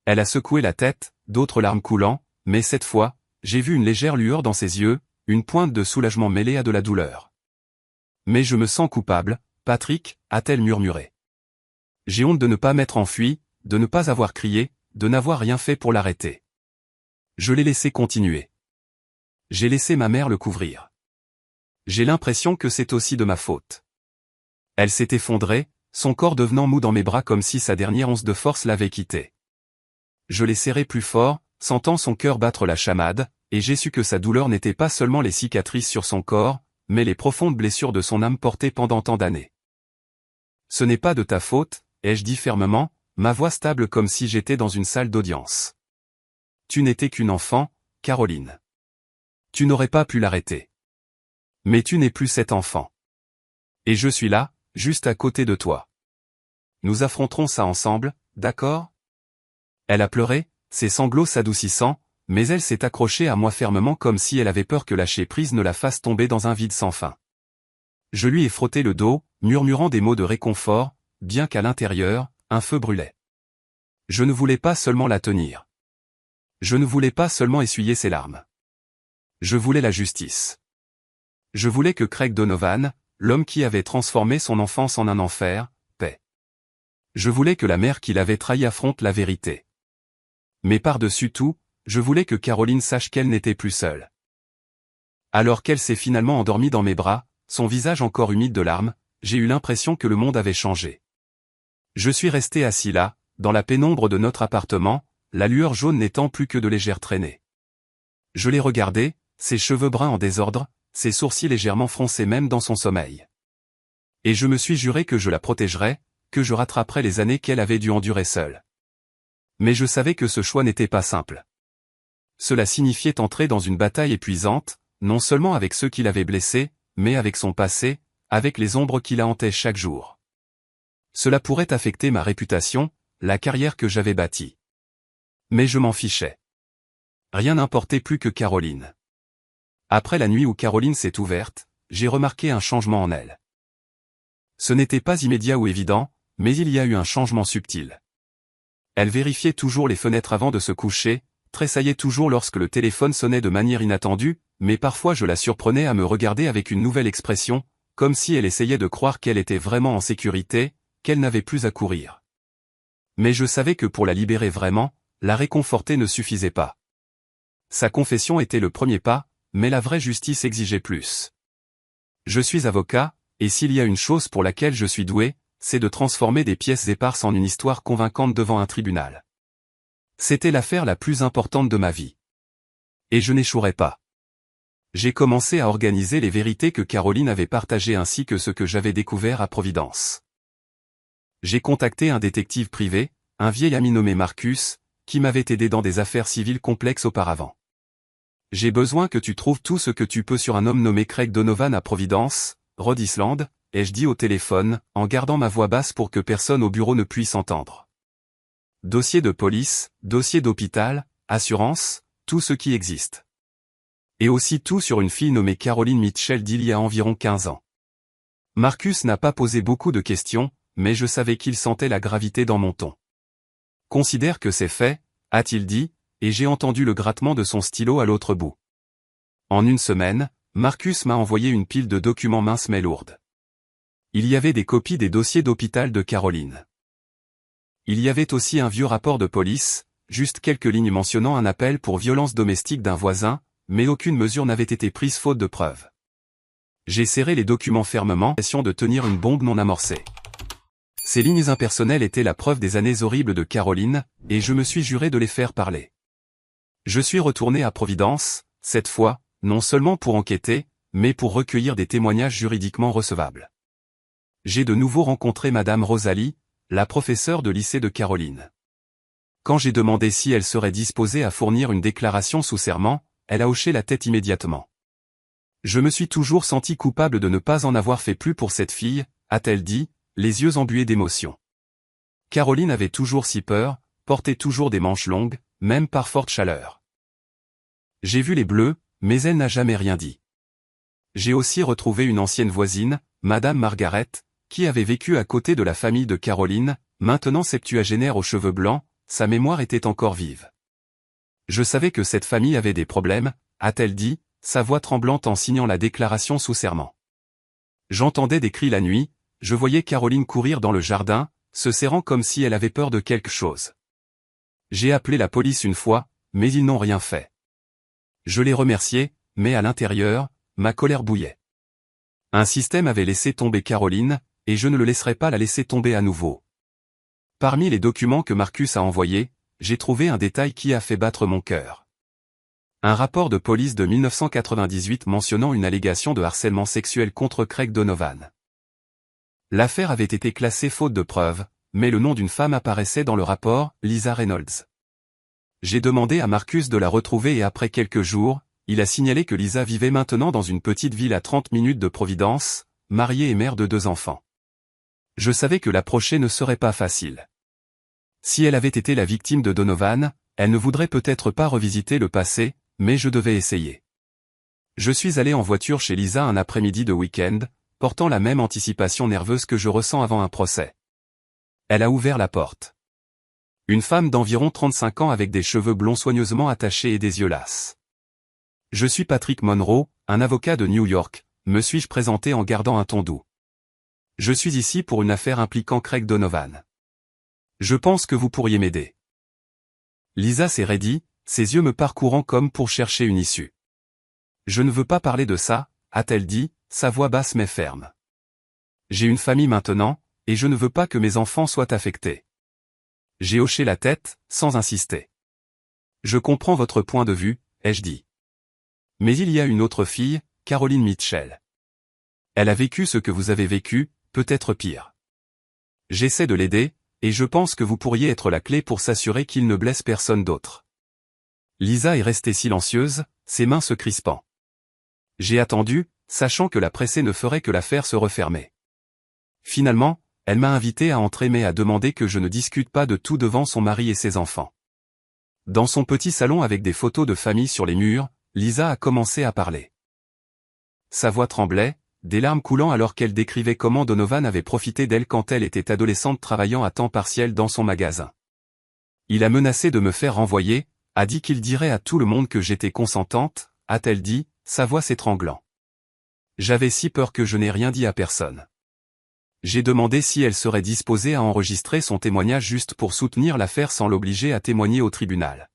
Elle a secoué la tête, d'autres larmes coulant, mais cette fois, j'ai vu une légère lueur dans ses yeux, une pointe de soulagement mêlée à de la douleur. « Mais je me sens coupable, Patrick, a-t-elle murmuré. J'ai honte de ne pas m'être enfui, de ne pas avoir crié, de n'avoir rien fait pour l'arrêter. Je l'ai laissé continuer. J'ai laissé ma mère le couvrir. J'ai l'impression que c'est aussi de ma faute. Elle s'est effondrée, son corps devenant mou dans mes bras comme si sa dernière once de force l'avait quitté. Je l'ai serré plus fort, sentant son cœur battre la chamade, et j'ai su que sa douleur n'était pas seulement les cicatrices sur son corps, mais les profondes blessures de son âme portées pendant tant d'années. « Ce n'est pas de ta faute, » ai-je dit fermement, ma voix stable comme si j'étais dans une salle d'audience. Tu n'étais qu'une enfant, Caroline. Tu n'aurais pas pu l'arrêter. Mais tu n'es plus cet enfant. Et je suis là, juste à côté de toi. Nous affronterons ça ensemble, d'accord ? Elle a pleuré, ses sanglots s'adoucissant, mais elle s'est accrochée à moi fermement comme si elle avait peur que lâcher prise ne la fasse tomber dans un vide sans fin. Je lui ai frotté le dos, murmurant des mots de réconfort, bien qu'à l'intérieur, un feu brûlait. Je ne voulais pas seulement la tenir. Je ne voulais pas seulement essuyer ses larmes. Je voulais la justice. Je voulais que Craig Donovan, l'homme qui avait transformé son enfance en un enfer, paie. Je voulais que la mère qui l'avait trahi affronte la vérité. Mais par-dessus tout, je voulais que Caroline sache qu'elle n'était plus seule. Alors qu'elle s'est finalement endormie dans mes bras, son visage encore humide de larmes, j'ai eu l'impression que le monde avait changé. Je suis resté assis là, dans la pénombre de notre appartement, la lueur jaune n'étant plus que de légères traînées. Je l'ai regardée, ses cheveux bruns en désordre, ses sourcils légèrement froncés même dans son sommeil. Et je me suis juré que je la protégerais, que je rattraperais les années qu'elle avait dû endurer seule. Mais je savais que ce choix n'était pas simple. Cela signifiait entrer dans une bataille épuisante, non seulement avec ceux qui l'avaient blessée, mais avec son passé, avec les ombres qui la hantaient chaque jour. Cela pourrait affecter ma réputation, la carrière que j'avais bâtie. Mais je m'en fichais. Rien n'importait plus que Caroline. Après la nuit où Caroline s'est ouverte, j'ai remarqué un changement en elle. Ce n'était pas immédiat ou évident, mais il y a eu un changement subtil. Elle vérifiait toujours les fenêtres avant de se coucher, tressaillait toujours lorsque le téléphone sonnait de manière inattendue, mais parfois je la surprenais à me regarder avec une nouvelle expression, comme si elle essayait de croire qu'elle était vraiment en sécurité, qu'elle n'avait plus à courir. Mais je savais que pour la libérer vraiment, la réconforter ne suffisait pas. Sa confession était le premier pas, mais la vraie justice exigeait plus. Je suis avocat, et s'il y a une chose pour laquelle je suis doué, c'est de transformer des pièces éparses en une histoire convaincante devant un tribunal. C'était l'affaire la plus importante de ma vie. Et je n'échouerai pas. J'ai commencé à organiser les vérités que Caroline avait partagées ainsi que ce que j'avais découvert à Providence. J'ai contacté un détective privé, un vieil ami nommé Marcus, qui m'avait aidé dans des affaires civiles complexes auparavant. J'ai besoin que tu trouves tout ce que tu peux sur un homme nommé Craig Donovan à Providence, Rhode Island, ai-je dit au téléphone, en gardant ma voix basse pour que personne au bureau ne puisse entendre. Dossier de police, dossier d'hôpital, assurance, tout ce qui existe. Et aussi tout sur une fille nommée Caroline Mitchell d'il y a environ 15 ans. Marcus n'a pas posé beaucoup de questions, mais je savais qu'il sentait la gravité dans mon ton. Considère que c'est fait, a-t-il dit, et j'ai entendu le grattement de son stylo à l'autre bout. En une semaine, Marcus m'a envoyé une pile de documents minces mais lourdes. Il y avait des copies des dossiers d'hôpital de Caroline. Il y avait aussi un vieux rapport de police, juste quelques lignes mentionnant un appel pour violence domestique d'un voisin, mais aucune mesure n'avait été prise faute de preuves. J'ai serré les documents fermement, l'impression de tenir une bombe non amorcée. Ces lignes impersonnelles étaient la preuve des années horribles de Caroline, et je me suis juré de les faire parler. Je suis retourné à Providence, cette fois, non seulement pour enquêter, mais pour recueillir des témoignages juridiquement recevables. J'ai de nouveau rencontré Madame Rosalie, la professeure de lycée de Caroline. Quand j'ai demandé si elle serait disposée à fournir une déclaration sous serment, elle a hoché la tête immédiatement. Je me suis toujours senti coupable de ne pas en avoir fait plus pour cette fille, a-t-elle dit, les yeux embués d'émotion. Caroline avait toujours si peur, portait toujours des manches longues, même par forte chaleur. J'ai vu les bleus, mais elle n'a jamais rien dit. J'ai aussi retrouvé une ancienne voisine, Madame Margaret, qui avait vécu à côté de la famille de Caroline, maintenant septuagénaire aux cheveux blancs, sa mémoire était encore vive. Je savais que cette famille avait des problèmes, a-t-elle dit, sa voix tremblante en signant la déclaration sous serment. J'entendais des cris la nuit, je voyais Caroline courir dans le jardin, se serrant comme si elle avait peur de quelque chose. J'ai appelé la police une fois, mais ils n'ont rien fait. Je les remerciais, mais à l'intérieur, ma colère bouillait. Un système avait laissé tomber Caroline, et je ne le laisserai pas la laisser tomber à nouveau. Parmi les documents que Marcus a envoyés, j'ai trouvé un détail qui a fait battre mon cœur. Un rapport de police de 1998 mentionnant une allégation de harcèlement sexuel contre Craig Donovan. L'affaire avait été classée faute de preuves, mais le nom d'une femme apparaissait dans le rapport, Lisa Reynolds. J'ai demandé à Marcus de la retrouver et après quelques jours, il a signalé que Lisa vivait maintenant dans une petite ville à 30 minutes de Providence, mariée et mère de 2 enfants. Je savais que l'approcher ne serait pas facile. Si elle avait été la victime de Donovan, elle ne voudrait peut-être pas revisiter le passé, mais je devais essayer. Je suis allé en voiture chez Lisa un après-midi de week-end, portant la même anticipation nerveuse que je ressens avant un procès. Elle a ouvert la porte. Une femme d'environ 35 ans avec des cheveux blonds soigneusement attachés et des yeux lasses. Je suis Patrick Monroe, un avocat de New York, me suis-je présenté en gardant un ton doux. Je suis ici pour une affaire impliquant Craig Donovan. Je pense que vous pourriez m'aider. Lisa s'est raidie, ses yeux me parcourant comme pour chercher une issue. Je ne veux pas parler de ça, a-t-elle dit, sa voix basse mais ferme. J'ai une famille maintenant, et je ne veux pas que mes enfants soient affectés. J'ai hoché la tête, sans insister. Je comprends votre point de vue, ai-je dit. Mais il y a une autre fille, Caroline Mitchell. Elle a vécu ce que vous avez vécu, peut-être pire. J'essaie de l'aider, et je pense que vous pourriez être la clé pour s'assurer qu'il ne blesse personne d'autre. Lisa est restée silencieuse, ses mains se crispant. J'ai attendu, sachant que la pressée ne ferait que l'affaire se refermer. Finalement, elle m'a invité à entrer mais a demandé que je ne discute pas de tout devant son mari et ses enfants. Dans son petit salon avec des photos de famille sur les murs, Lisa a commencé à parler. Sa voix tremblait, des larmes coulant alors qu'elle décrivait comment Donovan avait profité d'elle quand elle était adolescente travaillant à temps partiel dans son magasin. Il a menacé de me faire renvoyer, a dit qu'il dirait à tout le monde que j'étais consentante, a-t-elle dit, sa voix s'étranglant. J'avais si peur que je n'ai rien dit à personne. J'ai demandé si elle serait disposée à enregistrer son témoignage juste pour soutenir l'affaire sans l'obliger à témoigner au tribunal.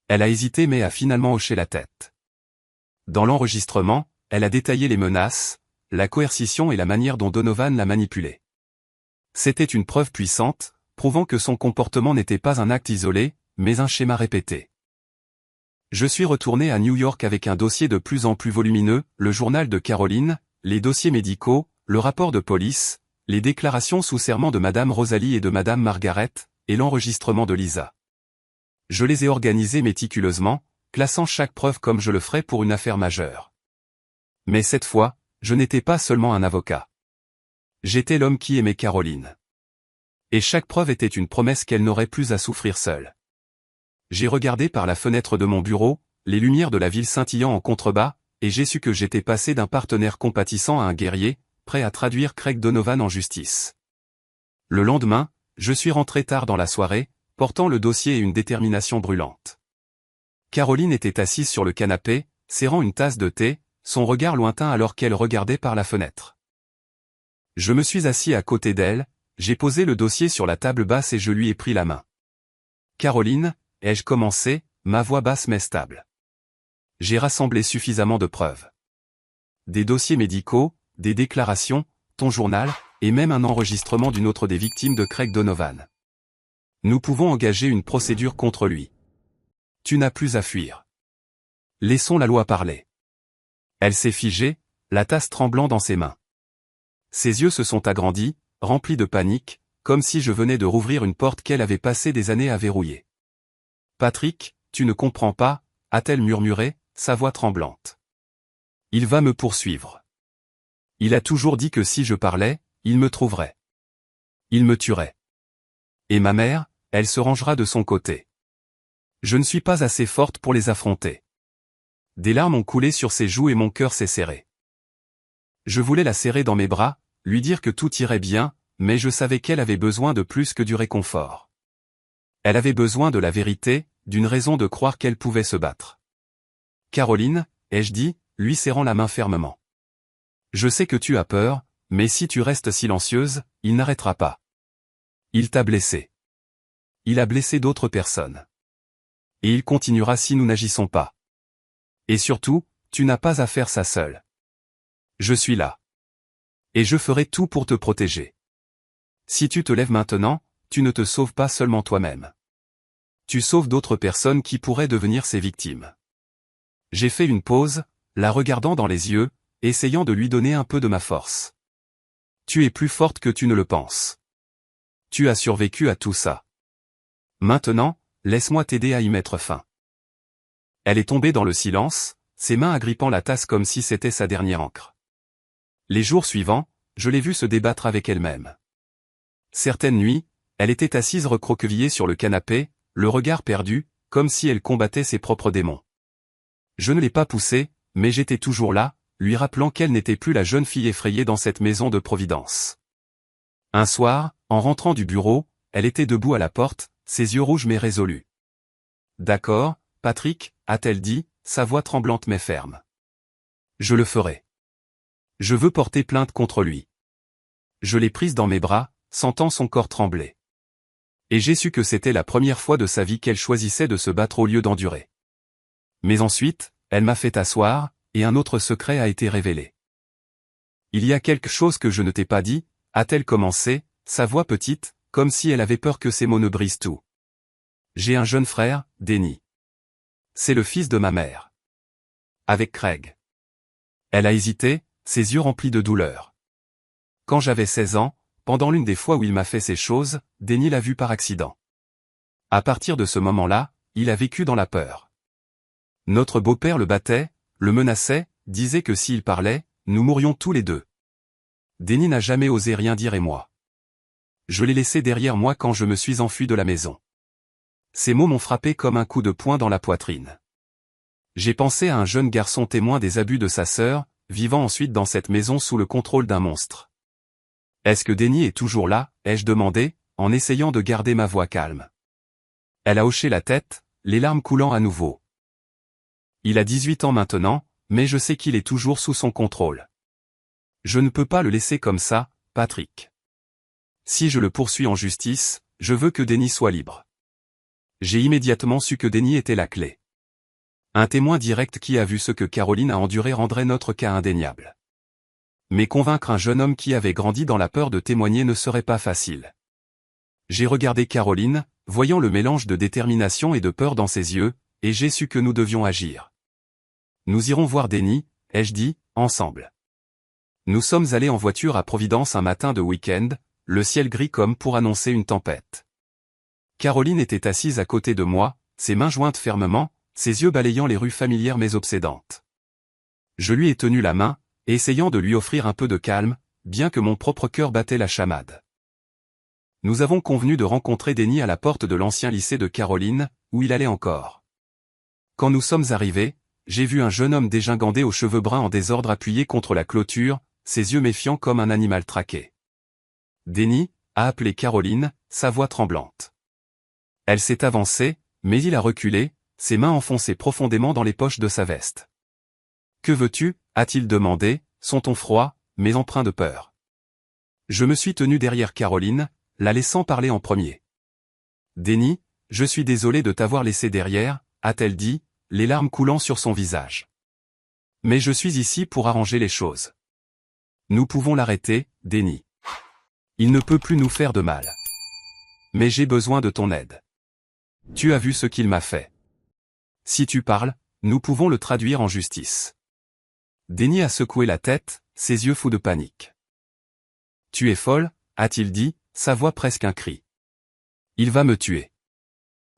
Elle a hésité mais a finalement hoché la tête. Dans l'enregistrement, elle a détaillé les menaces, la coercition et la manière dont Donovan l'a manipulée. C'était une preuve puissante, prouvant que son comportement n'était pas un acte isolé, mais un schéma répété. Je suis retourné à New York avec un dossier de plus en plus volumineux, le journal de Caroline, les dossiers médicaux, le rapport de police, les déclarations sous serment de Madame Rosalie et de Madame Margaret, et l'enregistrement de Lisa. Je les ai organisés méticuleusement, classant chaque preuve comme je le ferais pour une affaire majeure. Mais cette fois, je n'étais pas seulement un avocat. J'étais l'homme qui aimait Caroline. Et chaque preuve était une promesse qu'elle n'aurait plus à souffrir seule. J'ai regardé par la fenêtre de mon bureau, les lumières de la ville scintillant en contrebas, et j'ai su que j'étais passé d'un partenaire compatissant à un guerrier, prêt à traduire Craig Donovan en justice. Le lendemain, je suis rentré tard dans la soirée, portant le dossier et une détermination brûlante. Caroline était assise sur le canapé, serrant une tasse de thé, son regard lointain alors qu'elle regardait par la fenêtre. Je me suis assis à côté d'elle, j'ai posé le dossier sur la table basse et je lui ai pris la main. Caroline, ai-je commencé, ma voix basse mais stable. J'ai rassemblé suffisamment de preuves. Des dossiers médicaux, des déclarations, ton journal, et même un enregistrement d'une autre des victimes de Craig Donovan. Nous pouvons engager une procédure contre lui. Tu n'as plus à fuir. Laissons la loi parler. Elle s'est figée, la tasse tremblant dans ses mains. Ses yeux se sont agrandis, remplis de panique, comme si je venais de rouvrir une porte qu'elle avait passé des années à verrouiller. Patrick, tu ne comprends pas, a-t-elle murmuré, sa voix tremblante. Il va me poursuivre. Il a toujours dit que si je parlais, il me trouverait. Il me tuerait. Et ma mère, elle se rangera de son côté. Je ne suis pas assez forte pour les affronter. Des larmes ont coulé sur ses joues et mon cœur s'est serré. Je voulais la serrer dans mes bras, lui dire que tout irait bien, mais je savais qu'elle avait besoin de plus que du réconfort. Elle avait besoin de la vérité, d'une raison de croire qu'elle pouvait se battre. Caroline, ai-je dit, lui serrant la main fermement. Je sais que tu as peur, mais si tu restes silencieuse, il n'arrêtera pas. Il t'a blessé. Il a blessé d'autres personnes. Et il continuera si nous n'agissons pas. Et surtout, tu n'as pas à faire ça seule. Je suis là. Et je ferai tout pour te protéger. Si tu te lèves maintenant, tu ne te sauves pas seulement toi-même. Tu sauves d'autres personnes qui pourraient devenir ses victimes. J'ai fait une pause, la regardant dans les yeux, essayant de lui donner un peu de ma force. Tu es plus forte que tu ne le penses. Tu as survécu à tout ça. Maintenant, laisse-moi t'aider à y mettre fin. Elle est tombée dans le silence, ses mains agrippant la tasse comme si c'était sa dernière encre. Les jours suivants, je l'ai vue se débattre avec elle-même. Certaines nuits, elle était assise recroquevillée sur le canapé, le regard perdu, comme si elle combattait ses propres démons. Je ne l'ai pas poussée, mais j'étais toujours là, lui rappelant qu'elle n'était plus la jeune fille effrayée dans cette maison de Providence. Un soir, en rentrant du bureau, elle était debout à la porte, ses yeux rouges mais résolus. « D'accord, Patrick, a-t-elle dit, sa voix tremblante mais ferme. Je le ferai. Je veux porter plainte contre lui. Je l'ai prise dans mes bras, sentant son corps trembler. Et j'ai su que c'était la première fois de sa vie qu'elle choisissait de se battre au lieu d'endurer. Mais ensuite, elle m'a fait asseoir, et un autre secret a été révélé. Il y a quelque chose que je ne t'ai pas dit, a-t-elle commencé, sa voix petite, comme si elle avait peur que ces mots ne brisent tout. J'ai un jeune frère, Denny. C'est le fils de ma mère. Avec Craig. Elle a hésité, ses yeux remplis de douleur. Quand j'avais 16 ans, pendant l'une des fois où il m'a fait ces choses, Denny l'a vu par accident. À partir de ce moment-là, il a vécu dans la peur. Notre beau-père le battait, le menaçait, disait que s'il parlait, nous mourions tous les deux. Denny n'a jamais osé rien dire et moi. Je l'ai laissé derrière moi quand je me suis enfui de la maison. Ces mots m'ont frappé comme un coup de poing dans la poitrine. J'ai pensé à un jeune garçon témoin des abus de sa sœur, vivant ensuite dans cette maison sous le contrôle d'un monstre. Est-ce que Denny est toujours là, ai-je demandé, en essayant de garder ma voix calme. Elle a hoché la tête, les larmes coulant à nouveau. Il a 18 ans maintenant, mais je sais qu'il est toujours sous son contrôle. Je ne peux pas le laisser comme ça, Patrick. Si je le poursuis en justice, je veux que Denny soit libre. J'ai immédiatement su que Denny était la clé. Un témoin direct qui a vu ce que Caroline a enduré rendrait notre cas indéniable. Mais convaincre un jeune homme qui avait grandi dans la peur de témoigner ne serait pas facile. J'ai regardé Caroline, voyant le mélange de détermination et de peur dans ses yeux, et j'ai su que nous devions agir. Nous irons voir Denny, ai-je dit, ensemble. Nous sommes allés en voiture à Providence un matin de week-end, le ciel gris comme pour annoncer une tempête. Caroline était assise à côté de moi, ses mains jointes fermement, ses yeux balayant les rues familières mais obsédantes. Je lui ai tenu la main, essayant de lui offrir un peu de calme, bien que mon propre cœur battait la chamade. Nous avons convenu de rencontrer Denny à la porte de l'ancien lycée de Caroline, où il allait encore. Quand nous sommes arrivés, j'ai vu un jeune homme dégingandé aux cheveux bruns en désordre appuyé contre la clôture, ses yeux méfiants comme un animal traqué. Denny, a appelé Caroline, sa voix tremblante. Elle s'est avancée, mais il a reculé, ses mains enfoncées profondément dans les poches de sa veste. « Que veux-tu » a-t-il demandé, son ton froid, mais empreint de peur. Je me suis tenu derrière Caroline, la laissant parler en premier. « Denny, je suis désolé de t'avoir laissé derrière » a-t-elle dit, les larmes coulant sur son visage. Mais je suis ici pour arranger les choses. Nous pouvons l'arrêter, Denny. Il ne peut plus nous faire de mal. Mais j'ai besoin de ton aide. Tu as vu ce qu'il m'a fait. Si tu parles, nous pouvons le traduire en justice. Denny a secoué la tête, ses yeux fous de panique. Tu es folle, a-t-il dit, sa voix presque un cri. Il va me tuer.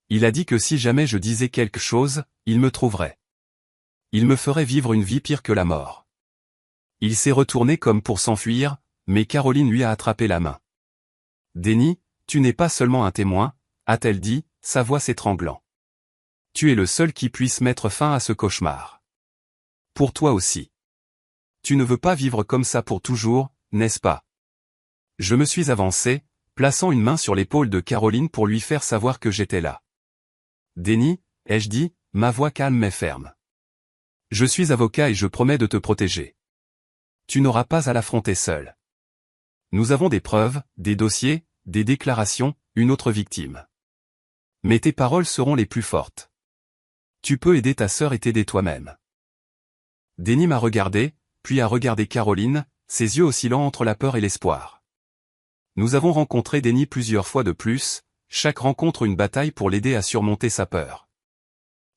Il a dit que si jamais je disais quelque chose, il me trouverait. Il me ferait vivre une vie pire que la mort. Il s'est retourné comme pour s'enfuir, mais Caroline lui a attrapé la main. Denny, tu n'es pas seulement un témoin, a-t-elle dit, sa voix s'étranglant. Tu es le seul qui puisse mettre fin à ce cauchemar. Pour toi aussi. Tu ne veux pas vivre comme ça pour toujours, n'est-ce pas? Je me suis avancé, plaçant une main sur l'épaule de Caroline pour lui faire savoir que j'étais là. Denny, ai-je dit, ma voix calme mais ferme. Je suis avocat et je promets de te protéger. Tu n'auras pas à l'affronter seul. Nous avons des preuves, des dossiers, des déclarations, une autre victime. Mais tes paroles seront les plus fortes. Tu peux aider ta sœur et t'aider toi-même. Denny m'a regardé, puis a regardé Caroline, ses yeux oscillant entre la peur et l'espoir. Nous avons rencontré Denny plusieurs fois de plus, chaque rencontre une bataille pour l'aider à surmonter sa peur.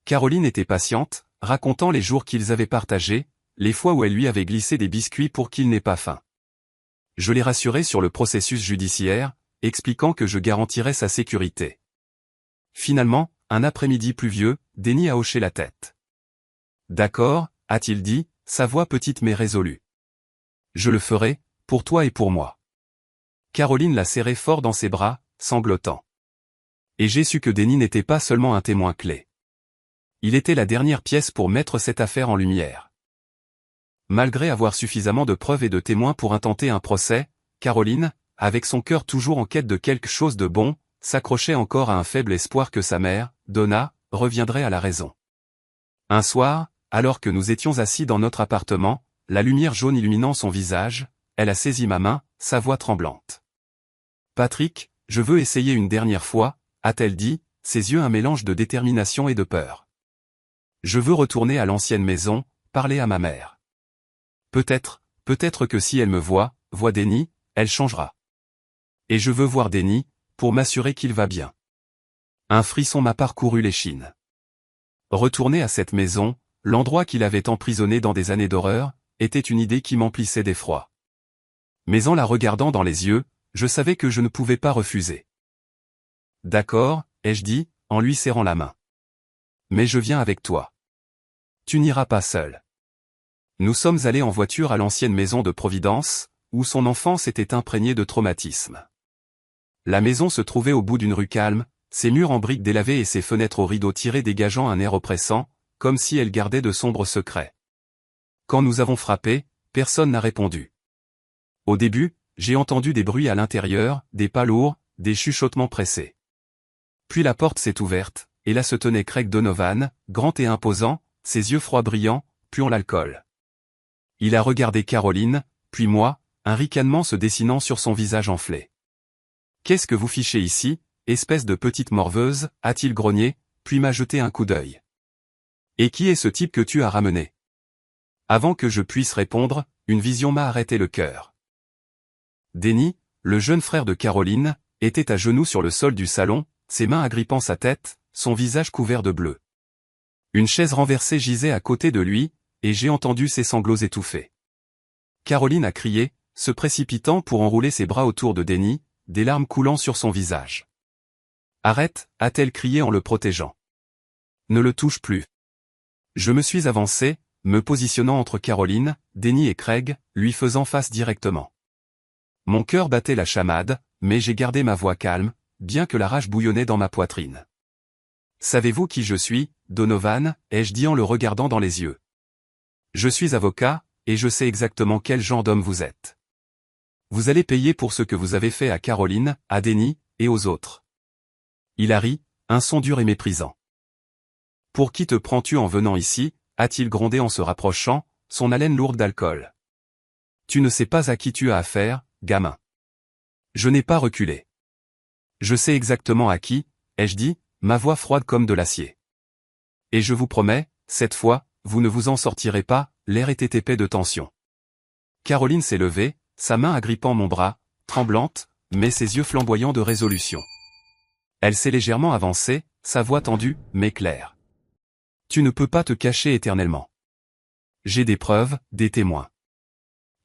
Caroline était patiente, racontant les jours qu'ils avaient partagés, les fois où elle lui avait glissé des biscuits pour qu'il n'ait pas faim. Je l'ai rassuré sur le processus judiciaire, expliquant que je garantirais sa sécurité. Finalement, un après-midi pluvieux, Denny a hoché la tête. D'accord, a-t-il dit, sa voix petite mais résolue. Je le ferai, pour toi et pour moi. Caroline l'a serré fort dans ses bras, sanglotant. Et j'ai su que Denny n'était pas seulement un témoin clé. Il était la dernière pièce pour mettre cette affaire en lumière. Malgré avoir suffisamment de preuves et de témoins pour intenter un procès, Caroline, avec son cœur toujours en quête de quelque chose de bon, s'accrochait encore à un faible espoir que sa mère, Donna, reviendrait à la raison. Un soir, alors que nous étions assis dans notre appartement, la lumière jaune illuminant son visage, elle a saisi ma main, sa voix tremblante. « Patrick, je veux essayer une dernière fois », a-t-elle dit, ses yeux un mélange de détermination et de peur. « Je veux retourner à l'ancienne maison, parler à ma mère. Peut-être que si elle me voit Denny, elle changera. Et je veux voir Denny, pour m'assurer qu'il va bien. » Un frisson m'a parcouru l'échine. Retourner à cette maison, l'endroit qu'il avait emprisonné dans des années d'horreur, était une idée qui m'emplissait d'effroi. Mais en la regardant dans les yeux, je savais que je ne pouvais pas refuser. « D'accord, ai-je dit, en lui serrant la main. Mais je viens avec toi. Tu n'iras pas seul. » Nous sommes allés en voiture à l'ancienne maison de Providence, où son enfance était imprégnée de traumatisme. La maison se trouvait au bout d'une rue calme, ses murs en briques délavées et ses fenêtres aux rideaux tirés dégageant un air oppressant, comme si elle gardait de sombres secrets. Quand nous avons frappé, personne n'a répondu. Au début, j'ai entendu des bruits à l'intérieur, des pas lourds, des chuchotements pressés. Puis la porte s'est ouverte, et là se tenait Craig Donovan, grand et imposant, ses yeux froids brillants, puant l'alcool. Il a regardé Caroline, puis moi, un ricanement se dessinant sur son visage enflé. « Qu'est-ce que vous fichez ici, espèce de petite morveuse » a-t-il grogné, puis m'a jeté un coup d'œil. « Et qui est ce type que tu as ramené ?» Avant que je puisse répondre, une vision m'a arrêté le cœur. Denny, le jeune frère de Caroline, était à genoux sur le sol du salon, ses mains agrippant sa tête, son visage couvert de bleu. Une chaise renversée gisait à côté de lui, et j'ai entendu ses sanglots étouffés. Caroline a crié, se précipitant pour enrouler ses bras autour de Denny, des larmes coulant sur son visage. « Arrête » a-t-elle crié en le protégeant. « Ne le touche plus. » Je me suis avancé, me positionnant entre Caroline, Denny et Craig, lui faisant face directement. Mon cœur battait la chamade, mais j'ai gardé ma voix calme, bien que la rage bouillonnait dans ma poitrine. « Savez-vous qui je suis, Donovan » ai-je dit en le regardant dans les yeux. « Je suis avocat, et je sais exactement quel genre d'homme vous êtes. Vous allez payer pour ce que vous avez fait à Caroline, à Denny, et aux autres. » Il a ri, un son dur et méprisant. « Pour qui te prends-tu en venant ici » a-t-il grondé en se rapprochant, son haleine lourde d'alcool. « Tu ne sais pas à qui tu as affaire, gamin. » Je n'ai pas reculé. « Je sais exactement à qui, ai-je dit, ma voix froide comme de l'acier. Et je vous promets, cette fois, vous ne vous en sortirez pas, l'air était épais de tension. Caroline s'est levée, sa main agrippant mon bras, tremblante, mais ses yeux flamboyants de résolution. Elle s'est légèrement avancée, sa voix tendue, mais claire. Tu ne peux pas te cacher éternellement. J'ai des preuves, des témoins.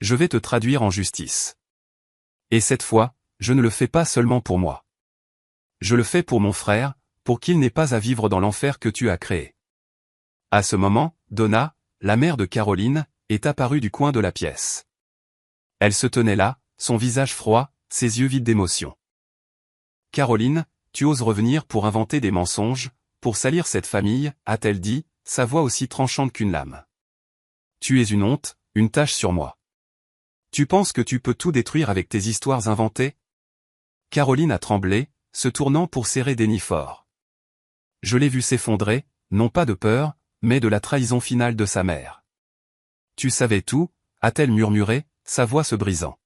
Je vais te traduire en justice. Et cette fois, je ne le fais pas seulement pour moi. Je le fais pour mon frère, pour qu'il n'ait pas à vivre dans l'enfer que tu as créé. À ce moment, Donna, la mère de Caroline, est apparue du coin de la pièce. Elle se tenait là, son visage froid, ses yeux vides d'émotion. Caroline, tu oses revenir pour inventer des mensonges, pour salir cette famille, a-t-elle dit, sa voix aussi tranchante qu'une lame. Tu es une honte, une tache sur moi. Tu penses que tu peux tout détruire avec tes histoires inventées? Caroline a tremblé, se tournant pour serrer Denny fort. Je l'ai vu s'effondrer, non pas de peur, mais de la trahison finale de sa mère. Tu savais tout, a-t-elle murmuré, sa voix se brisant.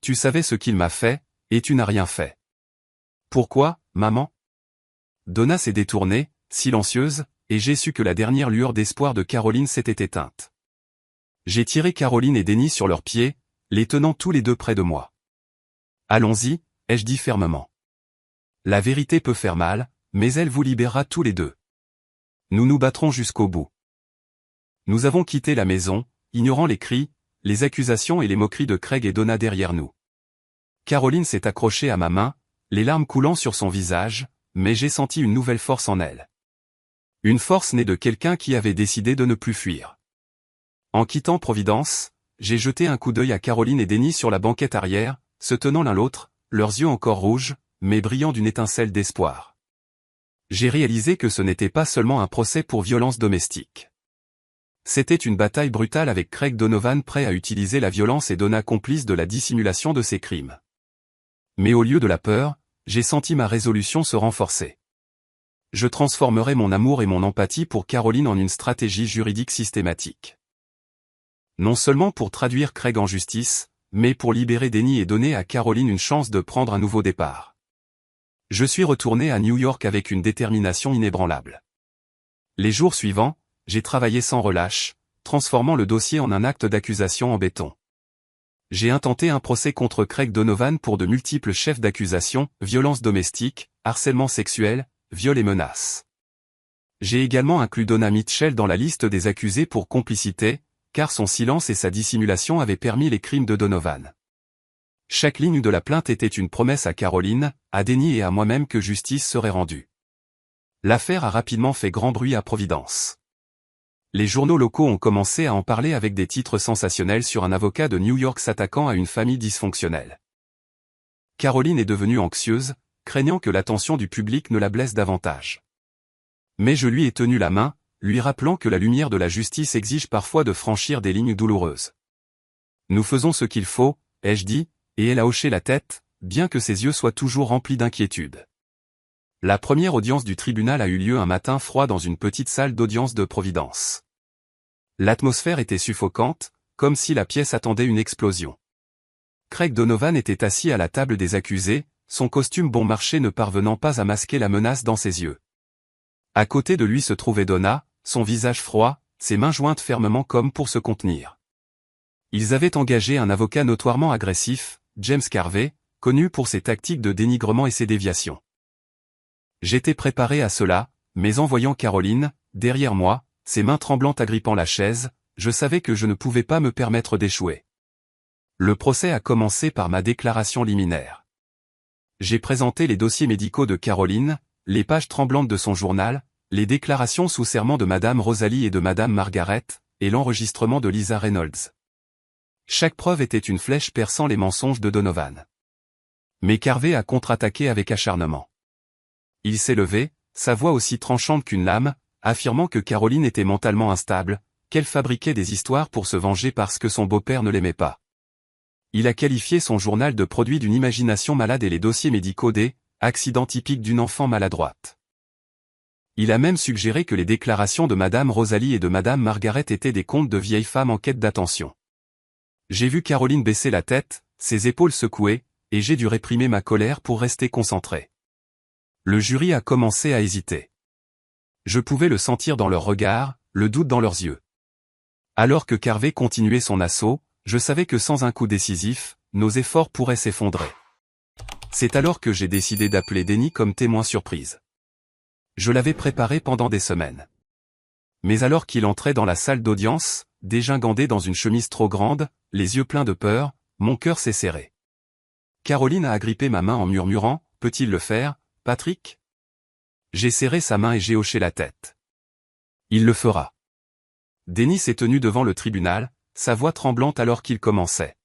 Tu savais ce qu'il m'a fait, et tu n'as rien fait. Pourquoi, maman? Donna s'est détournée, silencieuse, et j'ai su que la dernière lueur d'espoir de Caroline s'était éteinte. J'ai tiré Caroline et Denny sur leurs pieds, les tenant tous les deux près de moi. Allons-y, ai-je dit fermement. La vérité peut faire mal, mais elle vous libérera tous les deux. Nous nous battrons jusqu'au bout. Nous avons quitté la maison, ignorant les cris, les accusations et les moqueries de Craig et Donna derrière nous. Caroline s'est accrochée à ma main, les larmes coulant sur son visage, mais j'ai senti une nouvelle force en elle. Une force née de quelqu'un qui avait décidé de ne plus fuir. En quittant Providence, j'ai jeté un coup d'œil à Caroline et Denny sur la banquette arrière, se tenant l'un l'autre, leurs yeux encore rouges, mais brillants d'une étincelle d'espoir. J'ai réalisé que ce n'était pas seulement un procès pour violence domestique. C'était une bataille brutale avec Craig Donovan prêt à utiliser la violence et Donna complice de la dissimulation de ses crimes. Mais au lieu de la peur, j'ai senti ma résolution se renforcer. Je transformerai mon amour et mon empathie pour Caroline en une stratégie juridique systématique. Non seulement pour traduire Craig en justice, mais pour libérer Denny et donner à Caroline une chance de prendre un nouveau départ. Je suis retourné à New York avec une détermination inébranlable. Les jours suivants, j'ai travaillé sans relâche, transformant le dossier en un acte d'accusation en béton. J'ai intenté un procès contre Craig Donovan pour de multiples chefs d'accusation, violences domestiques, harcèlement sexuel, viol et menaces. J'ai également inclus Donna Mitchell dans la liste des accusés pour complicité, car son silence et sa dissimulation avaient permis les crimes de Donovan. Chaque ligne de la plainte était une promesse à Caroline, à Denny et à moi-même que justice serait rendue. L'affaire a rapidement fait grand bruit à Providence. Les journaux locaux ont commencé à en parler avec des titres sensationnels sur un avocat de New York s'attaquant à une famille dysfonctionnelle. Caroline est devenue anxieuse, craignant que l'attention du public ne la blesse davantage. Mais je lui ai tenu la main, lui rappelant que la lumière de la justice exige parfois de franchir des lignes douloureuses. Nous faisons ce qu'il faut, ai-je dit, et elle a hoché la tête, bien que ses yeux soient toujours remplis d'inquiétude. La première audience du tribunal a eu lieu un matin froid dans une petite salle d'audience de Providence. L'atmosphère était suffocante, comme si la pièce attendait une explosion. Craig Donovan était assis à la table des accusés, son costume bon marché ne parvenant pas à masquer la menace dans ses yeux. À côté de lui se trouvait Donna, son visage froid, ses mains jointes fermement comme pour se contenir. Ils avaient engagé un avocat notoirement agressif, James Carvey, connu pour ses tactiques de dénigrement et ses déviations. J'étais préparé à cela, mais en voyant Caroline, derrière moi, ses mains tremblantes agrippant la chaise, je savais que je ne pouvais pas me permettre d'échouer. Le procès a commencé par ma déclaration liminaire. J'ai présenté les dossiers médicaux de Caroline, les pages tremblantes de son journal, les déclarations sous serment de Madame Rosalie et de Madame Margaret, et l'enregistrement de Lisa Reynolds. Chaque preuve était une flèche perçant les mensonges de Donovan. Mais Carvey a contre-attaqué avec acharnement. Il s'est levé, sa voix aussi tranchante qu'une lame, affirmant que Caroline était mentalement instable, qu'elle fabriquait des histoires pour se venger parce que son beau-père ne l'aimait pas. Il a qualifié son journal de produit d'une imagination malade et les dossiers médicaux des « accidents typiques d'une enfant maladroite ». Il a même suggéré que les déclarations de Madame Rosalie et de Madame Margaret étaient des contes de vieilles femmes en quête d'attention. J'ai vu Caroline baisser la tête, ses épaules secouées, et j'ai dû réprimer ma colère pour rester concentré. Le jury a commencé à hésiter. Je pouvais le sentir dans leurs regards, le doute dans leurs yeux. Alors que Carvey continuait son assaut, je savais que sans un coup décisif, nos efforts pourraient s'effondrer. C'est alors que j'ai décidé d'appeler Denny comme témoin surprise. Je l'avais préparé pendant des semaines. Mais alors qu'il entrait dans la salle d'audience, dégingandé dans une chemise trop grande, les yeux pleins de peur, mon cœur s'est serré. Caroline a agrippé ma main en murmurant « Peut-il le faire, Patrick ?» J'ai serré sa main et j'ai hoché la tête. Il le fera. Denny s'est tenu devant le tribunal, sa voix tremblante alors qu'il commençait.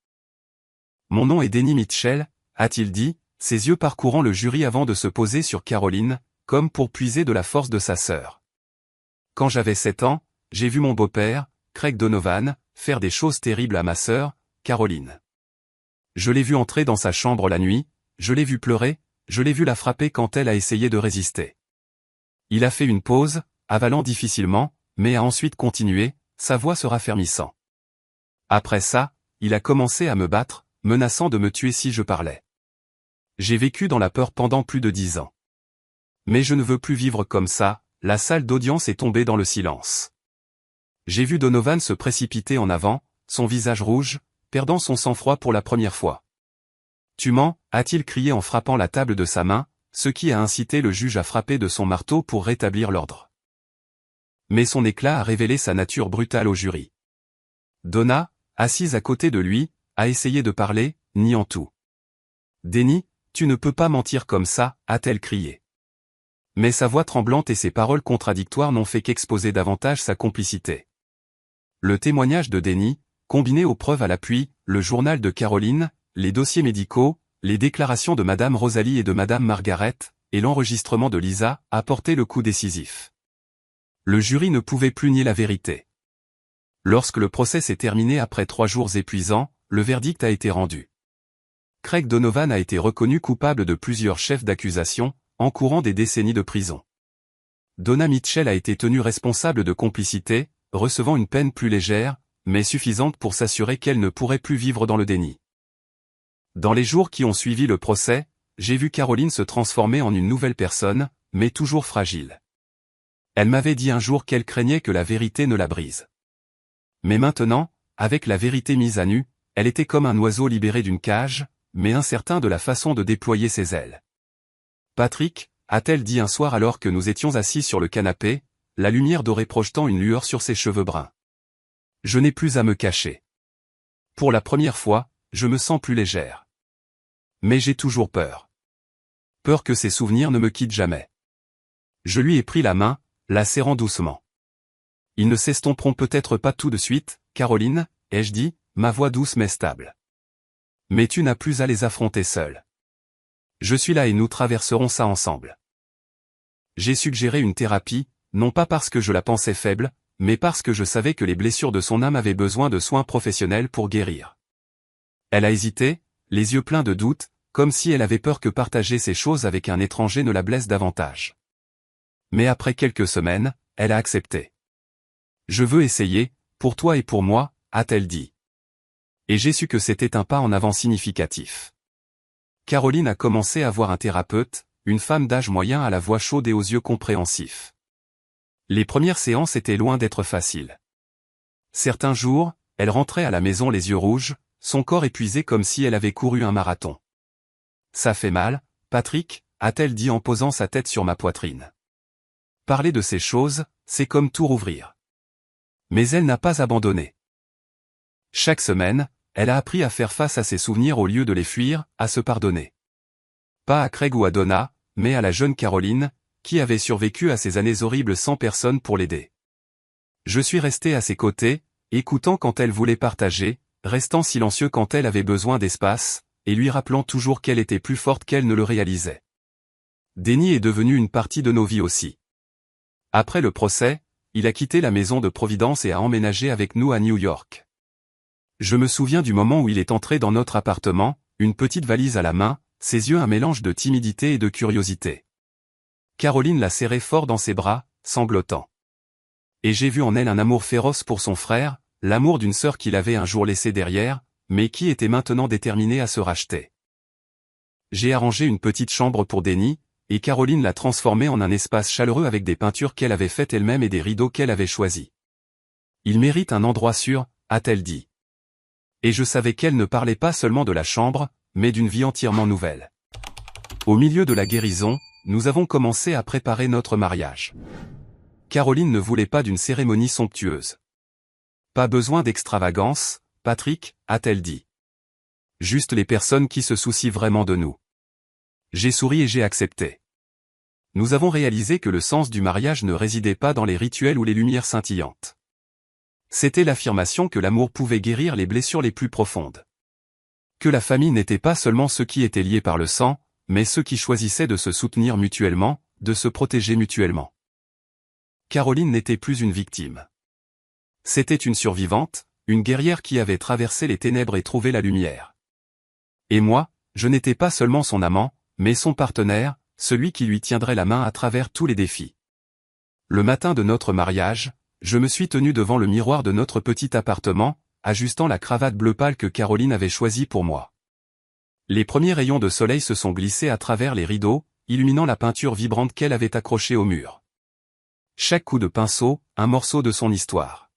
Mon nom est Denny Mitchell, a-t-il dit, ses yeux parcourant le jury avant de se poser sur Caroline, comme pour puiser de la force de sa sœur. Quand j'avais 7 ans, j'ai vu mon beau-père, Craig Donovan, faire des choses terribles à ma sœur, Caroline. Je l'ai vu entrer dans sa chambre la nuit, je l'ai vu pleurer, je l'ai vu la frapper quand elle a essayé de résister. Il a fait une pause, avalant difficilement, mais a ensuite continué, sa voix se raffermissant. Après ça, il a commencé à me battre, menaçant de me tuer si je parlais. J'ai vécu dans la peur pendant plus de 10 ans. Mais je ne veux plus vivre comme ça, la salle d'audience est tombée dans le silence. J'ai vu Donovan se précipiter en avant, son visage rouge, perdant son sang-froid pour la première fois. « Tu mens » a-t-il crié en frappant la table de sa main, ce qui a incité le juge à frapper de son marteau pour rétablir l'ordre. Mais son éclat a révélé sa nature brutale au jury. Donna, assise à côté de lui, a essayé de parler, niant tout. « Denny, tu ne peux pas mentir comme ça » a-t-elle crié. Mais sa voix tremblante et ses paroles contradictoires n'ont fait qu'exposer davantage sa complicité. Le témoignage de Denny, combiné aux preuves à l'appui, le journal de Caroline, les dossiers médicaux, les déclarations de Madame Rosalie et de Madame Margaret, et l'enregistrement de Lisa, a porté le coup décisif. Le jury ne pouvait plus nier la vérité. Lorsque le procès s'est terminé après 3 jours épuisants, le verdict a été rendu. Craig Donovan a été reconnu coupable de plusieurs chefs d'accusation, encourant des décennies de prison. Donna Mitchell a été tenue responsable de complicité, recevant une peine plus légère, mais suffisante pour s'assurer qu'elle ne pourrait plus vivre dans le déni. Dans les jours qui ont suivi le procès, j'ai vu Caroline se transformer en une nouvelle personne, mais toujours fragile. Elle m'avait dit un jour qu'elle craignait que la vérité ne la brise. Mais maintenant, avec la vérité mise à nu, elle était comme un oiseau libéré d'une cage, mais incertain de la façon de déployer ses ailes. « Patrick » a-t-elle dit un soir alors que nous étions assis sur le canapé, la lumière dorée projetant une lueur sur ses cheveux bruns. « Je n'ai plus à me cacher. Pour la première fois, je me sens plus légère. Mais j'ai toujours peur. Peur que ces souvenirs ne me quittent jamais. » Je lui ai pris la main, la serrant doucement. « Ils ne s'estomperont peut-être pas tout de suite, Caroline, » ai-je dit, ma voix douce mais stable. « Mais tu n'as plus à les affronter seule. Je suis là et nous traverserons ça ensemble. » J'ai suggéré une thérapie, non pas parce que je la pensais faible, mais parce que je savais que les blessures de son âme avaient besoin de soins professionnels pour guérir. Elle a hésité, les yeux pleins de doute, comme si elle avait peur que partager ces choses avec un étranger ne la blesse davantage. Mais après quelques semaines, elle a accepté. « Je veux essayer, pour toi et pour moi » a-t-elle dit. Et j'ai su que c'était un pas en avant significatif. Caroline a commencé à voir un thérapeute, une femme d'âge moyen à la voix chaude et aux yeux compréhensifs. Les premières séances étaient loin d'être faciles. Certains jours, elle rentrait à la maison les yeux rouges, son corps épuisé comme si elle avait couru un marathon. « Ça fait mal, Patrick » a-t-elle dit en posant sa tête sur ma poitrine. Parler de ces choses, c'est comme tout rouvrir. Mais elle n'a pas abandonné. Chaque semaine, elle a appris à faire face à ses souvenirs au lieu de les fuir, à se pardonner. Pas à Craig ou à Donna, mais à la jeune Caroline, qui avait survécu à ces années horribles sans personne pour l'aider. Je suis resté à ses côtés, écoutant quand elle voulait partager, restant silencieux quand elle avait besoin d'espace, et lui rappelant toujours qu'elle était plus forte qu'elle ne le réalisait. Denny est devenu une partie de nos vies aussi. Après le procès, il a quitté la maison de Providence et a emménagé avec nous à New York. Je me souviens du moment où il est entré dans notre appartement, une petite valise à la main, ses yeux un mélange de timidité et de curiosité. Caroline l'a serré fort dans ses bras, sanglotant. Et j'ai vu en elle un amour féroce pour son frère, l'amour d'une sœur qu'il avait un jour laissé derrière, mais qui était maintenant déterminée à se racheter. J'ai arrangé une petite chambre pour Denny, et Caroline l'a transformé en un espace chaleureux avec des peintures qu'elle avait faites elle-même et des rideaux qu'elle avait choisis. Il mérite un endroit sûr, a-t-elle dit. Et je savais qu'elle ne parlait pas seulement de la chambre, mais d'une vie entièrement nouvelle. Au milieu de la guérison, nous avons commencé à préparer notre mariage. Caroline ne voulait pas d'une cérémonie somptueuse. Pas besoin d'extravagance, Patrick, a-t-elle dit. Juste les personnes qui se soucient vraiment de nous. J'ai souri et j'ai accepté. Nous avons réalisé que le sens du mariage ne résidait pas dans les rituels ou les lumières scintillantes. C'était l'affirmation que l'amour pouvait guérir les blessures les plus profondes. Que la famille n'était pas seulement ceux qui étaient liés par le sang, mais ceux qui choisissaient de se soutenir mutuellement, de se protéger mutuellement. Caroline n'était plus une victime. C'était une survivante, une guerrière qui avait traversé les ténèbres et trouvé la lumière. Et moi, je n'étais pas seulement son amant, mais son partenaire, celui qui lui tiendrait la main à travers tous les défis. Le matin de notre mariage, je me suis tenu devant le miroir de notre petit appartement, ajustant la cravate bleu pâle que Caroline avait choisie pour moi. Les premiers rayons de soleil se sont glissés à travers les rideaux, illuminant la peinture vibrante qu'elle avait accrochée au mur. Chaque coup de pinceau, un morceau de son histoire.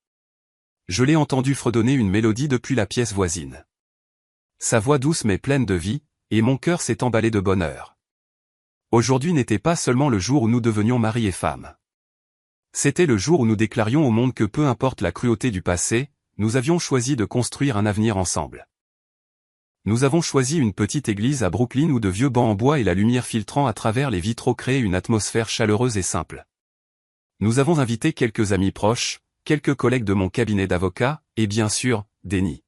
Je l'ai entendu fredonner une mélodie depuis la pièce voisine. Sa voix douce mais pleine de vie, et mon cœur s'est emballé de bonheur. Aujourd'hui n'était pas seulement le jour où nous devenions mari et femme. C'était le jour où nous déclarions au monde que peu importe la cruauté du passé, nous avions choisi de construire un avenir ensemble. Nous avons choisi une petite église à Brooklyn où de vieux bancs en bois et la lumière filtrant à travers les vitraux créaient une atmosphère chaleureuse et simple. Nous avons invité quelques amis proches, quelques collègues de mon cabinet d'avocat, et bien sûr, Denis.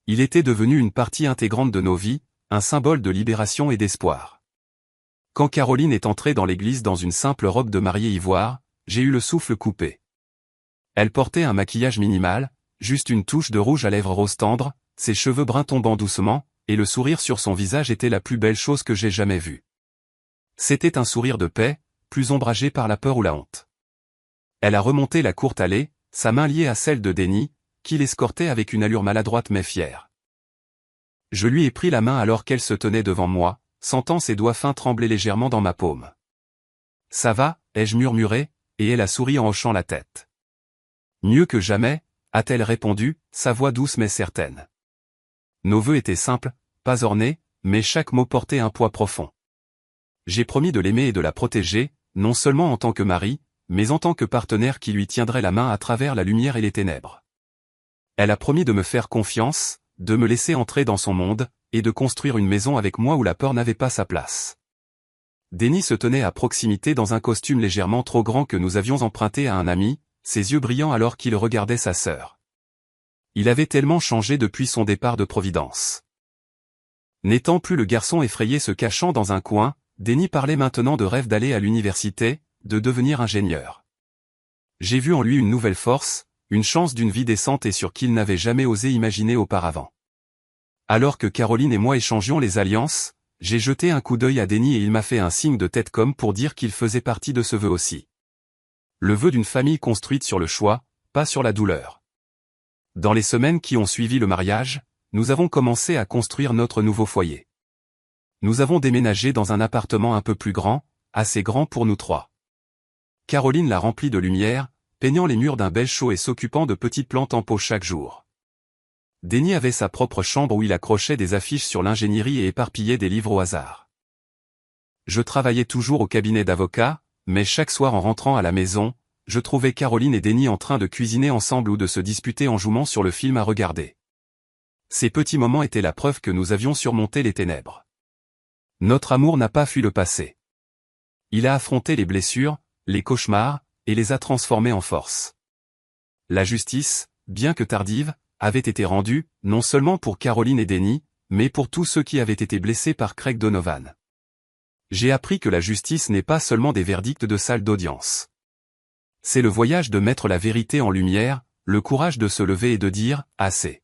Il était devenu une partie intégrante de nos vies, un symbole de libération et d'espoir. Quand Caroline est entrée dans l'église dans une simple robe de mariée ivoire, j'ai eu le souffle coupé. Elle portait un maquillage minimal, juste une touche de rouge à lèvres rose tendre, ses cheveux bruns tombant doucement, et le sourire sur son visage était la plus belle chose que j'ai jamais vue. C'était un sourire de paix, plus ombragé par la peur ou la honte. Elle a remonté la courte allée, sa main liée à celle de Denis, qui l'escortait avec une allure maladroite mais fière. Je lui ai pris la main alors qu'elle se tenait devant moi, sentant ses doigts fins trembler légèrement dans ma paume. « Ça va » ai-je murmuré, et elle a souri en hochant la tête. « Mieux que jamais » a-t-elle répondu, sa voix douce mais certaine. Nos vœux étaient simples, pas ornés, mais chaque mot portait un poids profond. J'ai promis de l'aimer et de la protéger, non seulement en tant que mari, mais en tant que partenaire qui lui tiendrait la main à travers la lumière et les ténèbres. Elle a promis de me faire confiance, de me laisser entrer dans son monde, et de construire une maison avec moi où la peur n'avait pas sa place. Denis se tenait à proximité dans un costume légèrement trop grand que nous avions emprunté à un ami, ses yeux brillants alors qu'il regardait sa sœur. Il avait tellement changé depuis son départ de Providence. N'étant plus le garçon effrayé se cachant dans un coin, Denis parlait maintenant de rêve d'aller à l'université, de devenir ingénieur. J'ai vu en lui une nouvelle force, une chance d'une vie décente et sûre qu'il n'avait jamais osé imaginer auparavant. Alors que Caroline et moi échangions les alliances, j'ai jeté un coup d'œil à Denis et il m'a fait un signe de tête comme pour dire qu'il faisait partie de ce vœu aussi. Le vœu d'une famille construite sur le choix, pas sur la douleur. Dans les semaines qui ont suivi le mariage, nous avons commencé à construire notre nouveau foyer. Nous avons déménagé dans un appartement un peu plus grand, assez grand pour nous trois. Caroline l'a rempli de lumière, peignant les murs d'un beige chaud et s'occupant de petites plantes en pot chaque jour. Denis avait sa propre chambre où il accrochait des affiches sur l'ingénierie et éparpillait des livres au hasard. Je travaillais toujours au cabinet d'avocat, mais chaque soir en rentrant à la maison, je trouvais Caroline et Denis en train de cuisiner ensemble ou de se disputer en jouant sur le film à regarder. Ces petits moments étaient la preuve que nous avions surmonté les ténèbres. Notre amour n'a pas fui le passé. Il a affronté les blessures, les cauchemars, et les a transformés en force. La justice, bien que tardive, avait été rendue, non seulement pour Caroline et Denis, mais pour tous ceux qui avaient été blessés par Craig Donovan. J'ai appris que la justice n'est pas seulement des verdicts de salle d'audience. C'est le voyage de mettre la vérité en lumière, le courage de se lever et de dire « assez ».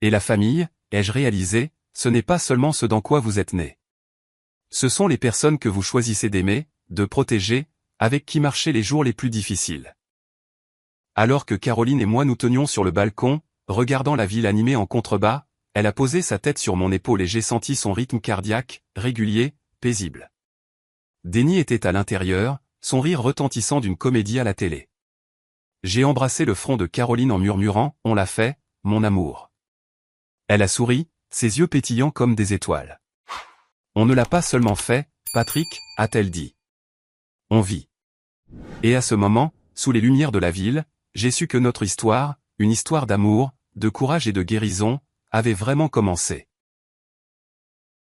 Et la famille, ai-je réalisé, ce n'est pas seulement ce dans quoi vous êtes nés. Ce sont les personnes que vous choisissez d'aimer, de protéger, avec qui marcher les jours les plus difficiles. Alors que Caroline et moi nous tenions sur le balcon, regardant la ville animée en contrebas, elle a posé sa tête sur mon épaule et j'ai senti son rythme cardiaque, régulier, paisible. Denny était à l'intérieur, son rire retentissant d'une comédie à la télé. J'ai embrassé le front de Caroline en murmurant « On l'a fait, mon amour ». Elle a souri, ses yeux pétillants comme des étoiles. « On ne l'a pas seulement fait, Patrick », a-t-elle dit. « On vit. » Et à ce moment, sous les lumières de la ville, j'ai su que notre histoire, une histoire d'amour, de courage et de guérison, avait vraiment commencé.